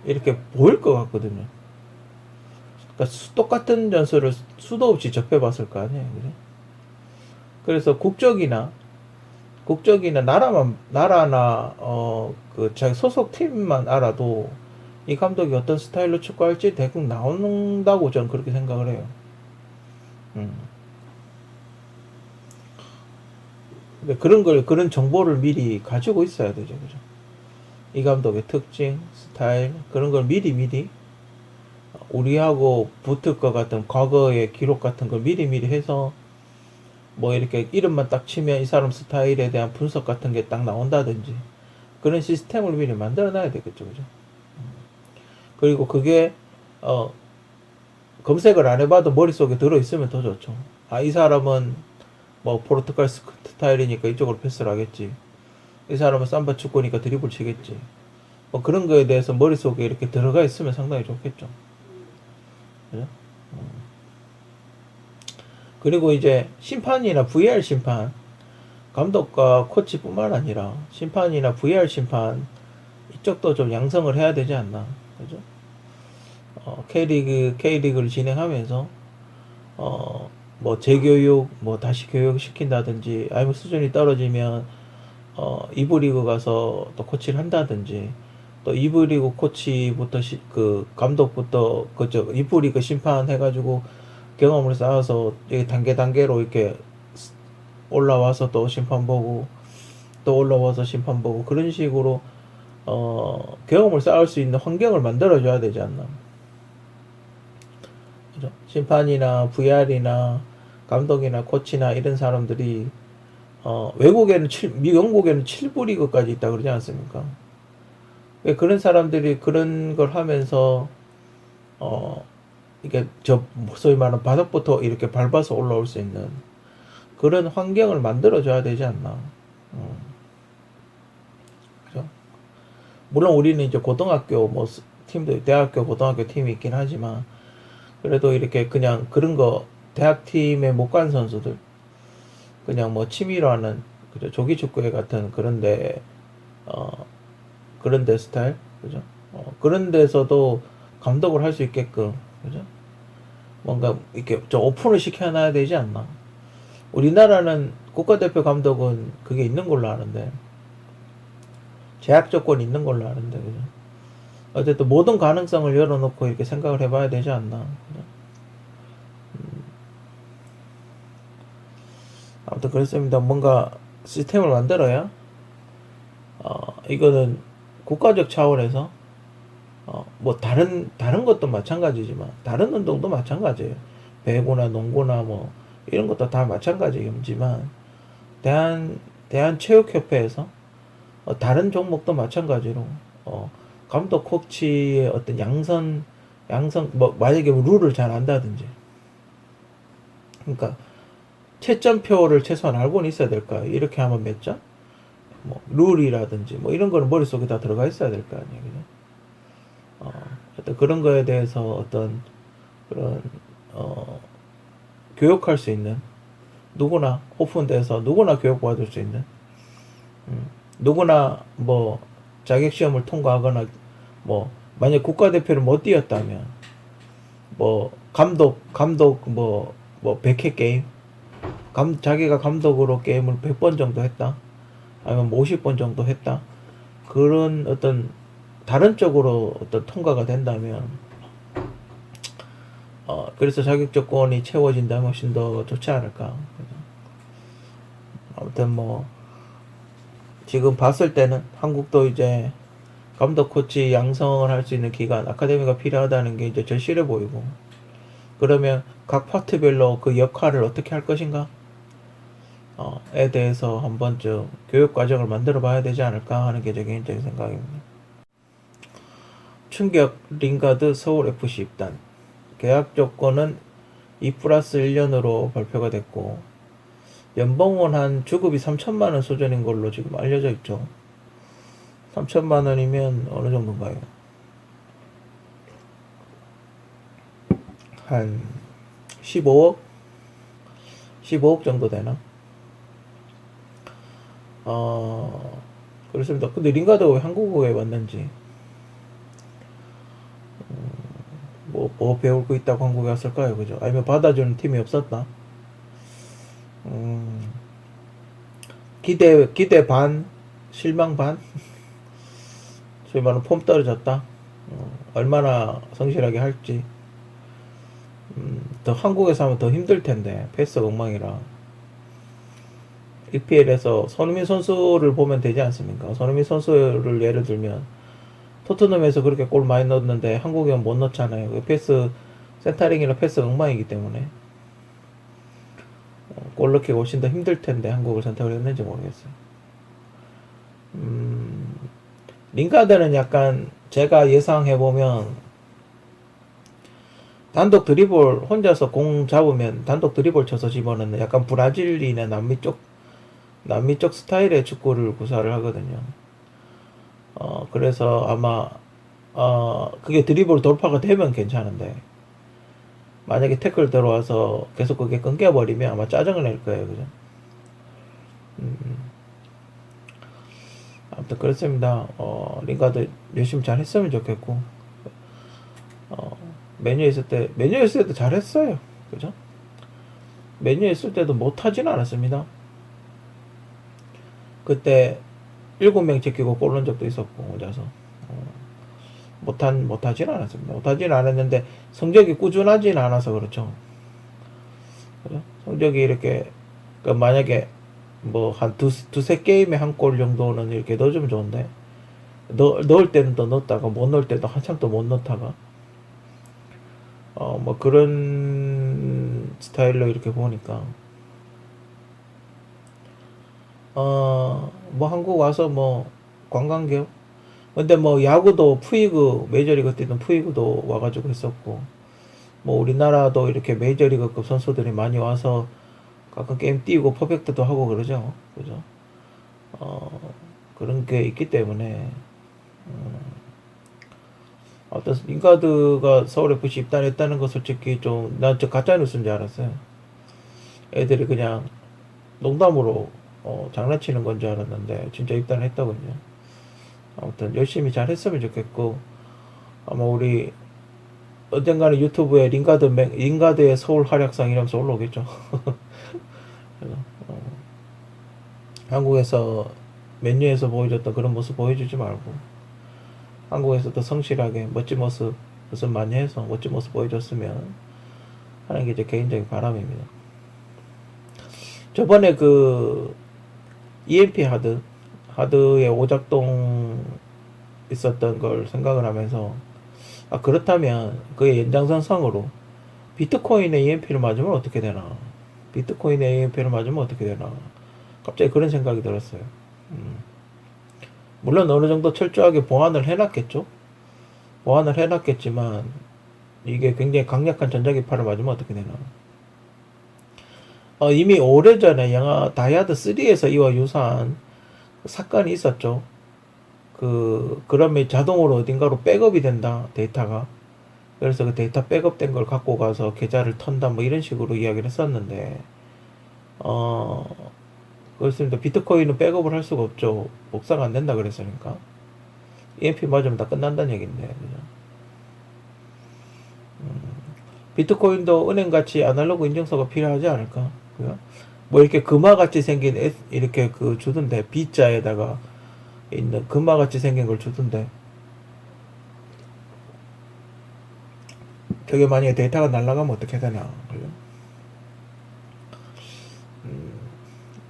이렇게 보일 것 같거든요. 그러니까 똑같은 전술을 수도 없이 접해봤을 거 아니에요. 그죠? 그래서 국적이나 나라나 그 자기 소속 팀만 알아도 이 감독이 어떤 스타일로 축구할지 대충 나온다고 저는 그렇게 생각을 해요. 근데 그런 정보를 미리 가지고 있어야 되죠. 그죠? 이 감독의 특징, 스타일, 그런 걸 미리 우리하고 붙을 것 같은 과거의 기록 같은 걸 미리 해서, 뭐 이렇게 이름만 딱 치면 이 사람 스타일에 대한 분석 같은 게 딱 나온다든지, 그런 시스템을 미리 만들어 놔야 되겠죠. 그죠? 그리고 그게 검색을 안 해봐도 머릿속에 들어있으면 더 좋죠. 아, 이 사람은 뭐 포르투갈 스타일이니까 이쪽으로 패스를 하겠지, 이 사람은 삼바 축구니까 드리블 치겠지, 뭐 그런 거에 대해서 머릿속에 이렇게 들어가 있으면 상당히 좋겠죠. 그죠? 그리고 이제 심판이나 VR 심판, 감독과 코치뿐만 아니라 심판이나 VR 심판 이쪽도 좀 양성을 해야 되지 않나. 그죠? K리그를 진행하면서 뭐 재교육, 뭐 다시 교육 시킨다든지, 아니면 수준이 떨어지면 2부 리그 가서 또 코치를 한다든지, 또 2부 리그 코치부터 그 감독부터 그저 2부 리그 심판 해가지고 경험을 쌓아서 단계로 이렇게 올라와서 또 심판 보고, 또 올라와서 심판 보고, 그런 식으로 경험을 쌓을 수 있는 환경을 만들어줘야 되지 않나. 그죠? 심판이나 VR이나 감독이나 코치나 이런 사람들이 외국에는 영국에는 7부 리그까지 있다 그러지 않습니까? 왜 그런 사람들이 그런 걸 하면서 이게 소위 말하는 바닥부터 이렇게 밟아서 올라올 수 있는 그런 환경을 만들어줘야 되지 않나. 그죠? 물론 우리는 이제 고등학교 뭐 팀도, 대학교 고등학교 팀이 있긴 하지만, 그래도 이렇게 그냥 그런 거 대학 팀에 못 간 선수들, 그냥 뭐 취미로 하는, 그죠? 조기 축구회 같은 그런데 그런데 스타일, 그죠? 그런 데서도 감독을 할 수 있게끔, 그죠? 뭔가 이렇게 좀 오픈을 시켜놔야 되지 않나. 우리나라는 국가대표 감독은 그게 있는 걸로 아는데, 제약 조건이 있는 걸로 아는데, 그죠? 어쨌든 모든 가능성을 열어놓고 이렇게 생각을 해봐야 되지 않나. 그죠? 아무튼 그렇습니다. 뭔가 시스템을 만들어야 이거는 국가적 차원에서 뭐 다른 것도 마찬가지지만 다른 운동도 마찬가지예요. 배구나 농구나 뭐 이런 것도 다 마찬가지지만 대한체육협회에서 다른 종목도 마찬가지로 감독 코치의 어떤 양성 뭐 만약에 룰을 잘 안다든지 그러니까 채점표를 최소한 알고는 있어야 될까 이렇게 하면 몇 점? 뭐 룰이라든지 뭐 이런 거는 머릿속에 다 들어가 있어야 될 거 아니에요. 그죠? 어떤 그런 거에 대해서 어떤 그런 교육할 수 있는 누구나 오픈돼서 누구나 교육받을 수 있는 누구나 뭐 자격시험을 통과하거나 뭐 만약 국가대표를 못 뛰었다면 뭐 감독 뭐 100회 게임 자기가 감독으로 게임을 100번 정도 했다 아니면 뭐 50번 정도 했다 그런 어떤 다른 쪽으로 어떤 통과가 된다면 그래서 자격 조건이 채워진다면 훨씬 더 좋지 않을까. 아무튼 뭐 지금 봤을 때는 한국도 이제 감독 코치 양성을 할 수 있는 기관 아카데미가 필요하다는 게 이제 절실해 보이고 그러면 각 파트별로 그 역할을 어떻게 할 것인가 에 대해서 한 번쯤 교육 과정을 만들어 봐야 되지 않을까 하는 게 제 개인적인 생각입니다. 충격 링가드 서울FC 입단 계약 조건은 2+1년으로 발표가 됐고 연봉은 한 주급이 3천만원 수준인 걸로 지금 알려져 있죠. 3천만원이면 어느 정도인가요? 한 15억? 15억 정도 되나? 그렇습니다. 근데 링가드가 왜 한국에 왔는지 뭐 배울 거 있다고 한국에 왔을까요? 그죠? 아니면 받아주는 팀이 없었나? 기대 반, 실망 반? 소위 말하는 폼 떨어졌다? 얼마나 성실하게 할지. 더 한국에서 하면 더 힘들 텐데, 패스 엉망이라. EPL에서 손흥민 선수를 보면 되지 않습니까? 손흥민 선수를 예를 들면, 토트넘에서 그렇게 골 많이 넣었는데 한국에는 못 넣잖아요. 패스 센터링이나 패스 엉망이기 때문에 골 넣기 훨씬 더 힘들 텐데 한국을 선택을 했는지 모르겠어요. 링가드는 약간 제가 예상해 보면 단독 드리블 혼자서 공 잡으면 단독 드리블 쳐서 집어넣는 약간 브라질이나 남미 쪽 스타일의 축구를 구사를 하거든요. 그래서 아마 그게 드리블 돌파가 되면 괜찮은데 만약에 태클 들어와서 계속 그게 끊겨버리면 아마 짜증을 낼 거예요. 그죠? 아무튼 그렇습니다. 링가드 열심히 잘 했으면 좋겠고 메뉴에 있을 때도 잘했어요. 그죠? 메뉴에 있을 때도 못하진 않았습니다. 그때 7명 제끼고 골 넣은 적도 있었고 혼자서 못하진 않았습니다. 못하진 않았는데 성적이 꾸준하진 않아서 그렇죠. 그죠? 성적이 이렇게 만약에 뭐 한 두세 게임에 한 골 정도는 이렇게 넣어주면 좋은데 넣을 때는 더 넣었다가 못 넣을 때도 한참 또 못 넣다가 뭐 그런 스타일로 이렇게 보니까 뭐 한국 와서 뭐 관광객 근데 뭐 야구도 푸이그 메이저리그 뛰던 푸이그도 와가지고 했었고 뭐 우리나라도 이렇게 메이저리그급 선수들이 많이 와서 가끔 게임 띄우고 퍼펙트도 하고 그러죠. 그죠? 그런 게 있기 때문에 어떤 링가드가 서울FC 입단했다는 거 솔직히 좀 난 저 가짜 뉴스인 줄 알았어요. 애들이 그냥 농담으로 장난치는 건 줄 알았는데 진짜 입단을 했다군요. 아무튼 열심히 잘 했으면 좋겠고 아마 우리 언젠가는 유튜브에 링가드의 서울 활약상 이러면서 올라오겠죠. 그래서, 한국에서 맨유에서 보여줬던 그런 모습 보여주지 말고 한국에서 더 성실하게 멋진 모습 많이 해서 멋진 모습 보여줬으면 하는 게 제 개인적인 바람입니다. 저번에 그 EMP 하드에 오작동 있었던 걸 생각을 하면서, 그렇다면 그의 연장선상으로 비트코인의 EMP를 맞으면 어떻게 되나? 비트코인의 EMP를 맞으면 어떻게 되나? 갑자기 그런 생각이 들었어요. 물론 어느 정도 철저하게 보완을 해놨겠죠? 보완을 해놨겠지만, 이게 굉장히 강력한 전자기파를 맞으면 어떻게 되나? 이미 오래전에 영화 다이아드 3에서 이와 유사한 사건이 있었죠. 그러면 자동으로 어딘가로 백업이 된다, 데이터가. 그래서 그 데이터 백업된 걸 갖고 가서 계좌를 턴다, 뭐 이런 식으로 이야기를 했었는데, 그렇습니다. 비트코인은 백업을 할 수가 없죠. 복사가 안 된다 그랬으니까. EMP 맞으면 다 끝난다는 얘기인데, 그죠? 비트코인도 은행같이 아날로그 인증서가 필요하지 않을까? 그죠? 뭐 이렇게 금화같이 생긴 이렇게 주던데, B자에다가 있는 금화같이 생긴 걸 주던데, 저게 만약에 데이터가 날아가면 어떻게 되나? 그죠?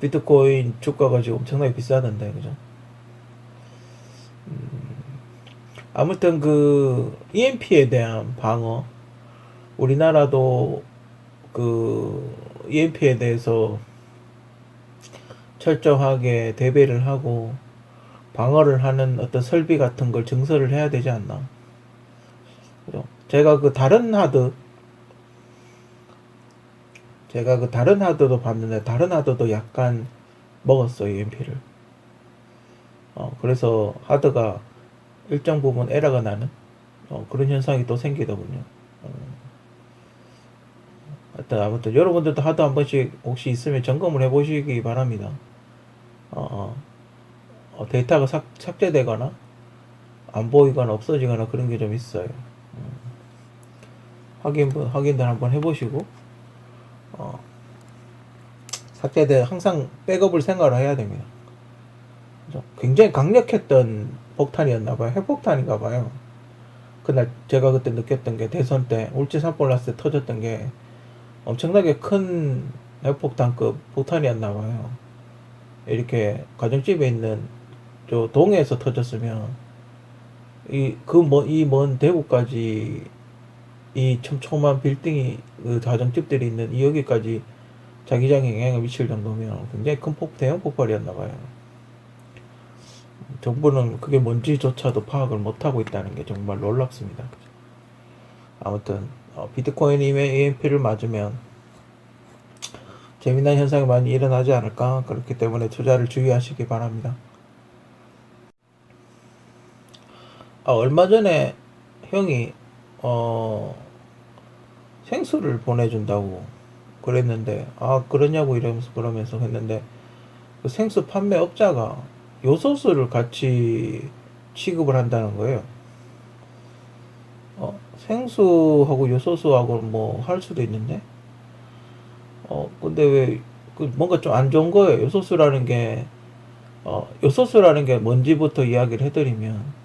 비트코인 주가가 지금 엄청나게 비싸던데, 그죠? 아무튼 EMP에 대한 방어, 우리나라도 EMP에 대해서 철저하게 대비를 하고 방어를 하는 어떤 설비 같은 걸 증설을 해야 되지 않나. 그죠? 제가 다른 하드도 봤는데, 다른 하드도 약간 먹었어요, EMP를. 그래서 하드가 일정 부분 에러가 나는 그런 현상이 또 생기더군요. 하여튼 아무튼 여러분들도 하드 한 번씩 혹시 있으면 점검을 해보시기 바랍니다. 데이터가 삭제되거나 안 보이거나 없어지거나 그런 게 좀 있어요. 확인들 한번 해보시고, 항상 백업을 생각을 해야 됩니다. 그죠? 굉장히 강력했던 폭탄이었나봐요. 핵폭탄인가봐요. 그날 제가 그때 느꼈던 게, 대선 때 울진 산불났을 때 터졌던 게 엄청나게 큰 핵폭탄급 폭탄이었나봐요. 이렇게 가정집에 있는 저 동해에서 터졌으면 이 먼 대구까지 이 촘촘한 빌딩이, 가정집들이 있는 여기까지 자기장에 영향을 미칠 정도면 굉장히 큰 대형 폭발이었나봐요. 정부는 그게 뭔지조차도 파악을 못하고 있다는 게 정말 놀랍습니다. 아무튼 비트코인 EMP를 맞으면 재미난 현상이 많이 일어나지 않을까. 그렇기 때문에 투자를 주의하시기 바랍니다. 얼마 전에 형이 생수를 보내준다고 그랬는데, 그러냐고 그러면서 했는데, 그 생수 판매업자가 요소수를 같이 취급을 한다는 거예요. 생수하고 요소수하고 뭐 할 수도 있는데, 근데 왜 뭔가 좀 안 좋은 거예요. 요소수라는 게 뭔지부터 이야기를 해드리면,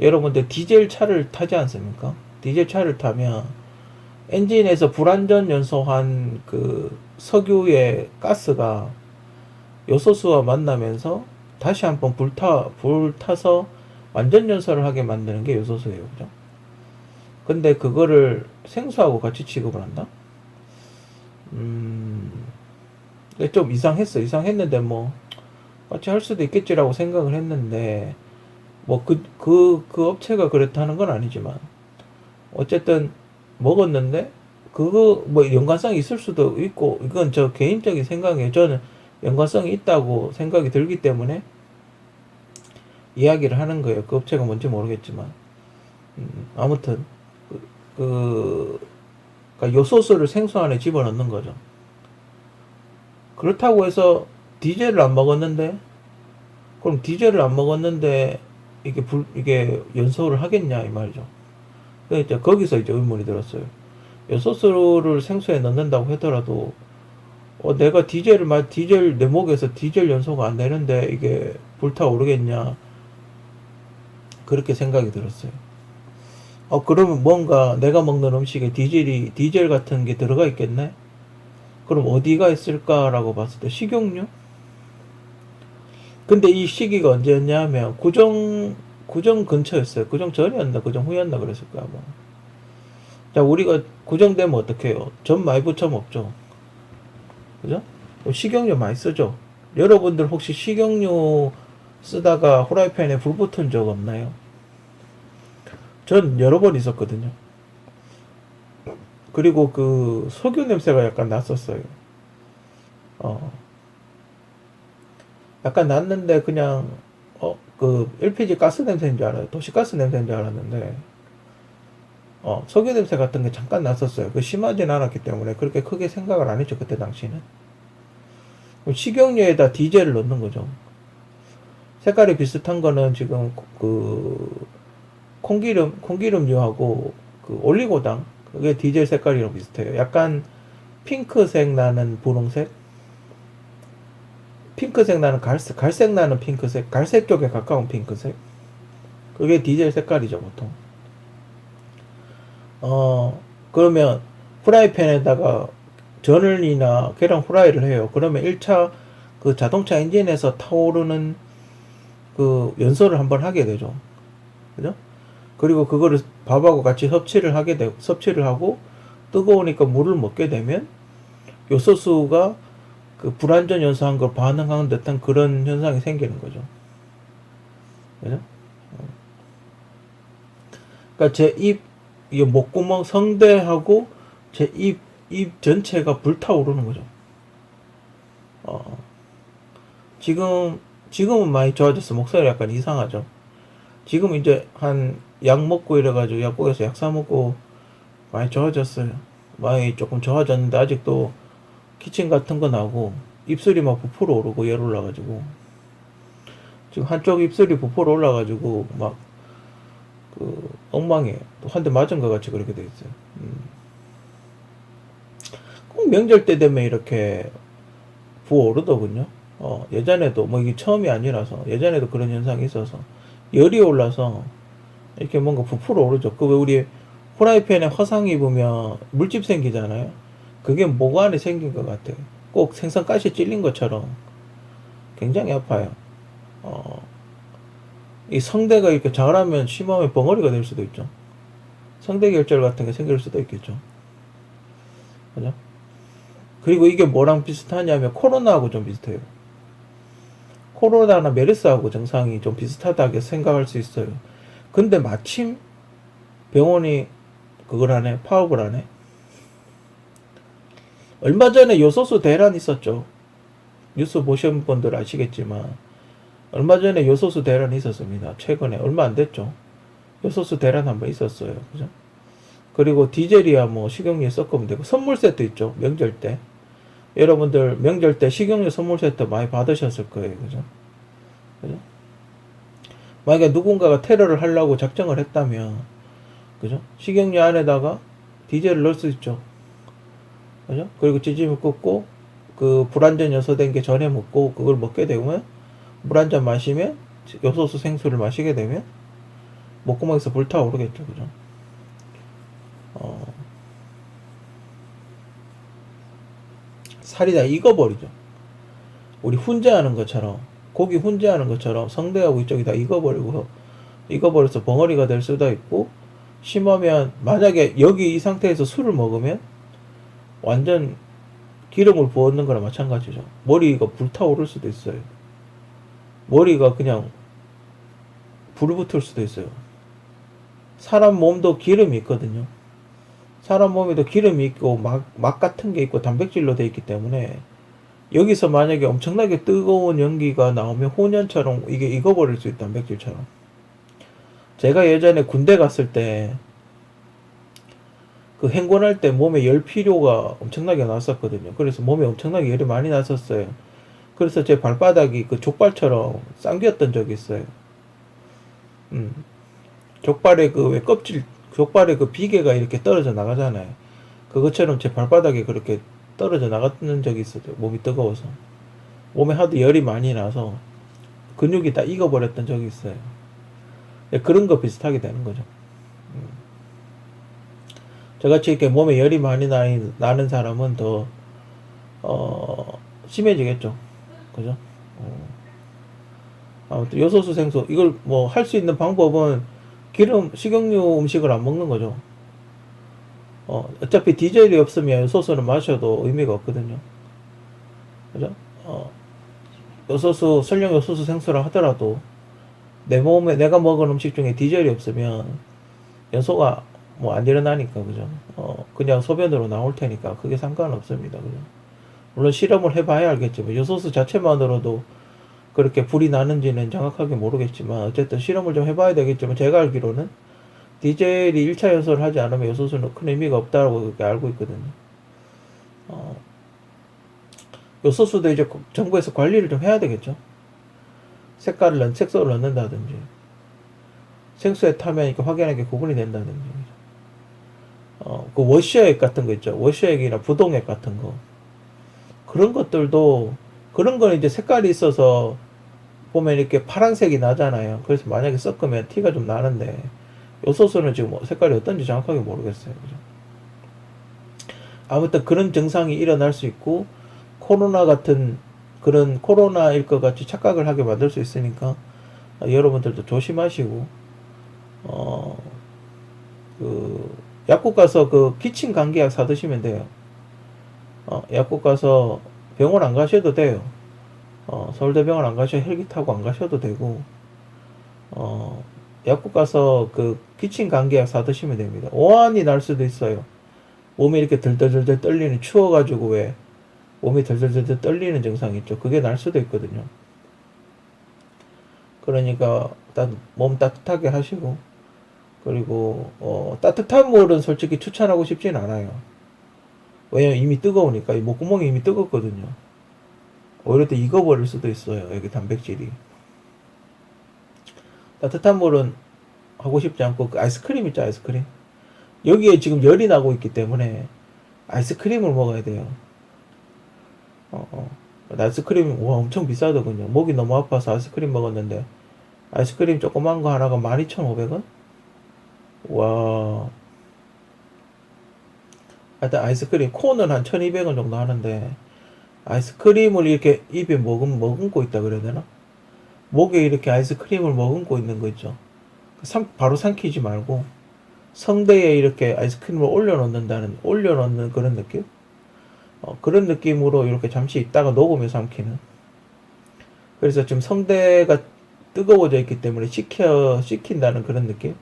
여러분들 디젤 차를 타지 않습니까? 디젤 차를 타면 엔진에서 불완전 연소한 석유의 가스가 요소수와 만나면서 다시 한번 불타서 완전 연소를 하게 만드는 게 요소수예요. 그죠? 근데 그거를 생수하고 같이 취급을 한다? 좀 이상했는데, 뭐, 같이 할 수도 있겠지라고 생각을 했는데, 뭐, 그 업체가 그렇다는 건 아니지만, 어쨌든, 먹었는데, 뭐, 연관성이 있을 수도 있고, 이건 저 개인적인 생각이에요. 저는 연관성이 있다고 생각이 들기 때문에, 이야기를 하는 거예요. 그 업체가 뭔지 모르겠지만. 아무튼, 그러니까 요소수를 생수 안에 집어넣는 거죠. 그렇다고 해서 디젤을 안 먹었는데, 그럼 디젤을 안 먹었는데 이게 연소를 하겠냐 이 말이죠. 그러니까 거기서 이제 의문이 들었어요. 요소수를 생수에 넣는다고 하더라도 내가 내 목에서 디젤 연소가 안 되는데 이게 불타오르겠냐, 그렇게 생각이 들었어요. 그러면 뭔가 내가 먹는 음식에 디젤 같은 게 들어가 있겠네? 그럼 어디가 있을까라고 봤을 때 식용유? 근데 이 시기가 언제였냐 하면 구정 근처였어요. 구정 전이었나 구정 후였나 그랬을 거야 아마. 자, 우리가 구정되면 어떻게 해요? 전 많이 부쳐 먹죠. 그죠? 식용유 많이 쓰죠. 여러분들 혹시 식용유 쓰다가 후라이팬에 불 붙은 적 없나요? 전 여러 번 있었거든요. 그리고 그 석유 냄새가 약간 났었어요. 어, 약간 났는데 그냥 그 LPG 가스 냄새인 줄 알아요. 도시가스 냄새인 줄 알았는데 석유 냄새 같은 게 잠깐 났었어요. 그 심하진 않았기 때문에 그렇게 크게 생각을 안 했죠. 그때 당시는. 식용유에다 디젤을 넣는 거죠. 색깔이 비슷한 거는 지금 그 콩기름유하고 그 올리고당 그게 디젤 색깔이랑 비슷해요. 약간 핑크색 나는 분홍색, 핑크색 나는 갈색 나는 핑크색, 갈색 쪽에 가까운 핑크색. 그게 디젤 색깔이죠 보통. 그러면 프라이팬에다가 전을이나 계란 후라이를 해요. 그러면 1차 그 자동차 엔진에서 타오르는 그 연소를 한번 하게 되죠. 그죠? 그리고 그거를 밥하고 같이 섭취를 하고 뜨거우니까 물을 먹게 되면 요소수가 그 불완전 연소한 걸 반응하는 듯한 그런 현상이 생기는 거죠. 그죠? 그러니까 제 이 목구멍 성대하고 제 입 전체가 불타오르는 거죠. 어, 지금은 많이 좋아졌어. 목소리 약간 이상하죠. 지금 이제 한 약 먹고 이래가지고 약국에서 약 사 먹고 많이 좋아졌어요. 많이 조금 좋아졌는데 아직도 기침 같은 거 나고 입술이 막 부풀어 오르고 열 올라가지고 지금 한쪽 입술이 부풀어 올라가지고 막 그 엉망이에요. 또 한 대 맞은 것 같이 그렇게 돼 있어요. 꼭 명절 때 되면 이렇게 부어오르더군요. 예전에도 뭐 이게 처음이 아니라서 예전에도 그런 현상이 있어서 열이 올라서 이렇게 뭔가 부풀어 오르죠. 그 왜 우리 프라이팬에 화상 입으면 물집 생기잖아요. 그게 목 안에 생긴 것 같아요. 꼭 생선가시 찔린 것처럼 굉장히 아파요. 이 성대가 이렇게 자라면 심하면 벙어리가 될 수도 있죠. 성대 결절 같은 게 생길 수도 있겠죠. 그죠? 그리고 이게 뭐랑 비슷하냐면 코로나하고 좀 비슷해요. 코로나나 메르스하고 증상이 좀 비슷하다고 생각할 수 있어요. 근데 마침 병원이 그걸 하네, 파업을 하네. 얼마 전에 요소수 대란 있었죠. 뉴스 보신 분들 아시겠지만 얼마 전에 요소수 대란이 있었습니다. 최근에 얼마 안 됐죠. 요소수 대란 한번 있었어요. 그죠? 그리고 디젤이야 뭐 식용유에 섞으면 되고 선물 세트 있죠. 명절 때. 여러분들 명절 때 식용유 선물 세트 많이 받으셨을 거예요. 그죠? 그죠? 만약에 누군가가 테러를 하려고 작정을 했다면 그죠? 식용유 안에다가 디젤을 넣을 수 있죠. 그죠? 그리고 찌짐을 꽂고 그 불완전 연소된 게 전에 먹고 그걸 먹게 되면 물 한 잔 마시면 요소수 생수를 마시게 되면 목구멍에서 불타오르겠죠. 그죠? 살이 다 익어버리죠. 우리 훈제하는 것처럼 고기 훈제하는 것처럼 성대하고 이쪽이 다 익어버려서 벙어리가 될 수도 있고 심하면 만약에 여기 이 상태에서 술을 먹으면 완전 기름을 부었는 거랑 마찬가지죠. 머리가 불타오를 수도 있어요. 머리가 그냥 불 붙을 수도 있어요. 사람 몸도 기름이 있거든요. 사람 몸에도 기름이 있고 막 같은 게 있고 단백질로 되어 있기 때문에 여기서 만약에 엄청나게 뜨거운 연기가 나오면 혼연처럼 이게 익어버릴 수 있다. 단백질처럼. 제가 예전에 군대 갔을 때 그 행군할 때 몸에 열 필요가 엄청나게 났었거든요. 그래서 몸에 엄청나게 열이 많이 났었어요. 그래서 제 발바닥이 그 족발처럼 당겼던 적이 있어요. 족발의 그 왜 껍질, 족발의 그 비계가 이렇게 떨어져 나가잖아요. 그것처럼 제 발바닥에 그렇게 떨어져 나갔던 적이 있어요. 몸이 뜨거워서. 몸에 하도 열이 많이 나서 근육이 다 익어버렸던 적이 있어요. 그런 거 비슷하게 되는 거죠. 저같이 이렇게 몸에 열이 많이 나는 사람은 더, 심해지겠죠. 그죠? 아무튼 요소수 생수 이걸 뭐 할 수 있는 방법은 식용유 음식을 안 먹는 거죠. 어차피 디젤이 없으면 요소수는 마셔도 의미가 없거든요. 그죠? 요소수, 설령 요소수 생수라 하더라도 내 몸에 내가 먹은 음식 중에 디젤이 없으면 연소가 뭐 안 일어나니까, 그죠? 그냥 소변으로 나올 테니까 그게 상관없습니다. 그죠? 물론 실험을 해봐야 알겠지만 요소수 자체만으로도 그렇게 불이 나는지는 정확하게 모르겠지만 어쨌든 실험을 좀 해봐야 되겠지만 제가 알기로는 디젤이 1차 연소를 하지 않으면 요소수는 큰 의미가 없다고 그렇게 알고 있거든요. 요소수도 이제 정부에서 관리를 좀 해야 되겠죠. 색소를 넣는다든지 생수에 타면 이렇게 확연하게 구분이 된다든지. 그 워시액 같은 거 있죠. 워시액이나 부동액 같은 거. 그런 것들도, 그런 거는 이제 색깔이 있어서 보면 이렇게 파란색이 나잖아요. 그래서 만약에 섞으면 티가 좀 나는데, 요소수는 지금 뭐 색깔이 어떤지 정확하게 모르겠어요. 그죠? 아무튼 그런 증상이 일어날 수 있고, 코로나 같은 그런 코로나일 것 같이 착각을 하게 만들 수 있으니까, 여러분들도 조심하시고, 약국 가서 그 기침 감기약 사 드시면 돼요. 약국 가서 병원 안 가셔도 돼요. 서울대병원 안 가셔도 헬기 타고 안 가셔도 되고, 약국 가서 그 기침 감기약 사 드시면 됩니다. 오한이 날 수도 있어요. 몸이 이렇게 들들들들 떨리는, 추워가지고 왜 몸이 들들들들 떨리는 증상이 있죠. 그게 날 수도 있거든요. 그러니까 몸 따뜻하게 하시고, 그리고 따뜻한 물은 솔직히 추천하고 싶진 않아요. 왜냐면 이미 뜨거우니까, 이 목구멍이 이미 뜨겁거든요. 오히려 또 익어버릴 수도 있어요. 여기 단백질이. 따뜻한 물은 하고 싶지 않고, 그 아이스크림 있죠, 아이스크림. 여기에 지금 열이 나고 있기 때문에 아이스크림을 먹어야 돼요. 아이스크림 와 엄청 비싸더군요. 목이 너무 아파서 아이스크림 먹었는데 아이스크림 조그만 거 하나가 12,500원? 와. 하여튼 아이스크림 콘은 한 1,200원 정도 하는데 아이스크림을 이렇게 입에 머금고 있다 그래야 되나? 목에 이렇게 아이스크림을 머금고 있는 거 있죠. 바로 삼키지 말고 성대에 이렇게 아이스크림을 올려놓는 그런 느낌? 그런 느낌으로 이렇게 잠시 있다가 녹으면서 삼키는. 그래서 지금 성대가 뜨거워져 있기 때문에 식힌다는 그런 느낌?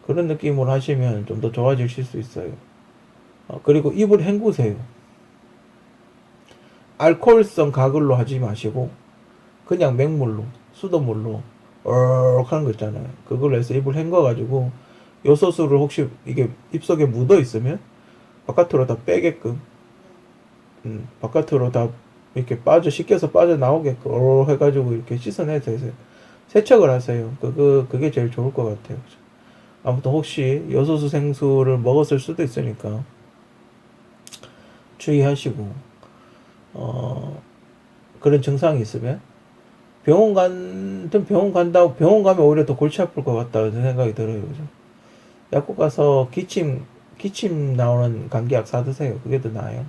그런 느낌으로 하시면 좀 더 좋아지실 수 있어요. 그리고 입을 헹구세요. 알코올성 가글로 하지 마시고 그냥 맹물로, 수돗물로 하는 거 있잖아요. 그걸로 해서 입을 헹궈가지고 요소수를 혹시 이게 입속에 묻어 있으면 바깥으로 다 빼게끔, 바깥으로 다 이렇게 씻겨서 빠져나오게끔 해가지고 이렇게 씻어내서 세척을 하세요. 그게 제일 좋을 것 같아요. 아무튼 혹시 요소수 생수를 먹었을 수도 있으니까 주의하시고, 그런 증상이 있으면 병원 가면 오히려 더 골치 아플 것 같다는 생각이 들어요. 그죠? 약국 가서 기침 나오는 감기약 사 드세요. 그게 더 나아요.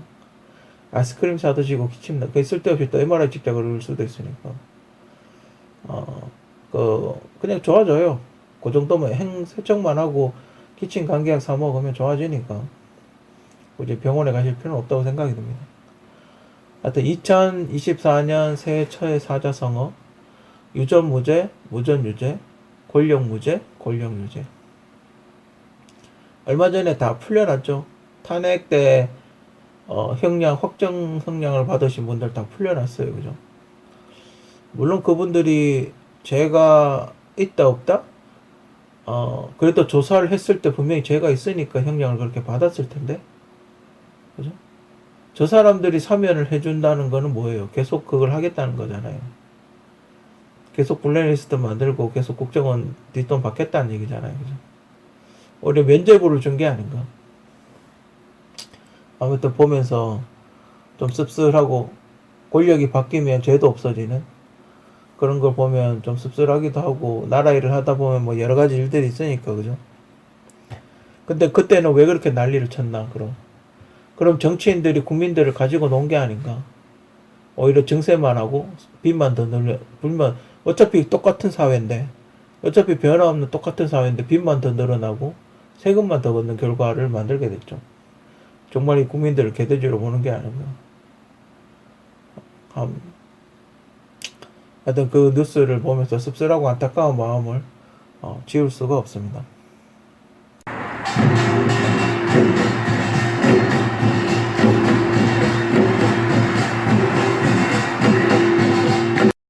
아이스크림 사 드시고 그게 쓸데없이 또 MRI 찍자 그럴 수도 있으니까. 그냥 좋아져요. 그 정도면 세척만 하고 기침 감기약 사 먹으면 좋아지니까 굳이 병원에 가실 필요는 없다고 생각이 듭니다. 하여튼 2024년 새해 처의 사자성어, 유전무죄, 무전유죄, 권력무죄, 권력유죄. 얼마 전에 다 풀려났죠. 탄핵 때 확정 형량을 받으신 분들 다 풀려났어요. 그죠? 물론 그분들이 죄가 있다 없다? 그래도 조사를 했을 때 분명히 죄가 있으니까 형량을 그렇게 받았을 텐데. 그죠? 저 사람들이 사면을 해준다는 거는 뭐예요? 계속 그걸 하겠다는 거잖아요. 계속 블랙리스트 만들고 계속 국정원 뒷돈 받겠다는 얘기잖아요. 그죠? 오히려 면죄부를 준 게 아닌가. 아무튼 보면서 좀 씁쓸하고, 권력이 바뀌면 죄도 없어지는 그런 걸 보면 좀 씁쓸하기도 하고, 나라 일을 하다 보면 뭐 여러 가지 일들이 있으니까. 그죠? 근데 그때는 왜 그렇게 난리를 쳤나, 그럼 정치인들이 국민들을 가지고 논 게 아닌가. 오히려 증세만 하고 빚만 더 늘려, 어차피 똑같은 사회인데, 어차피 변화 없는 똑같은 사회인데 빚만 더 늘어나고 세금만 더 걷는 결과를 만들게 됐죠. 정말 이 국민들을 개돼지로 보는 게 아니고요. 하여튼 그 뉴스를 보면서 씁쓸하고 안타까운 마음을 지울 수가 없습니다.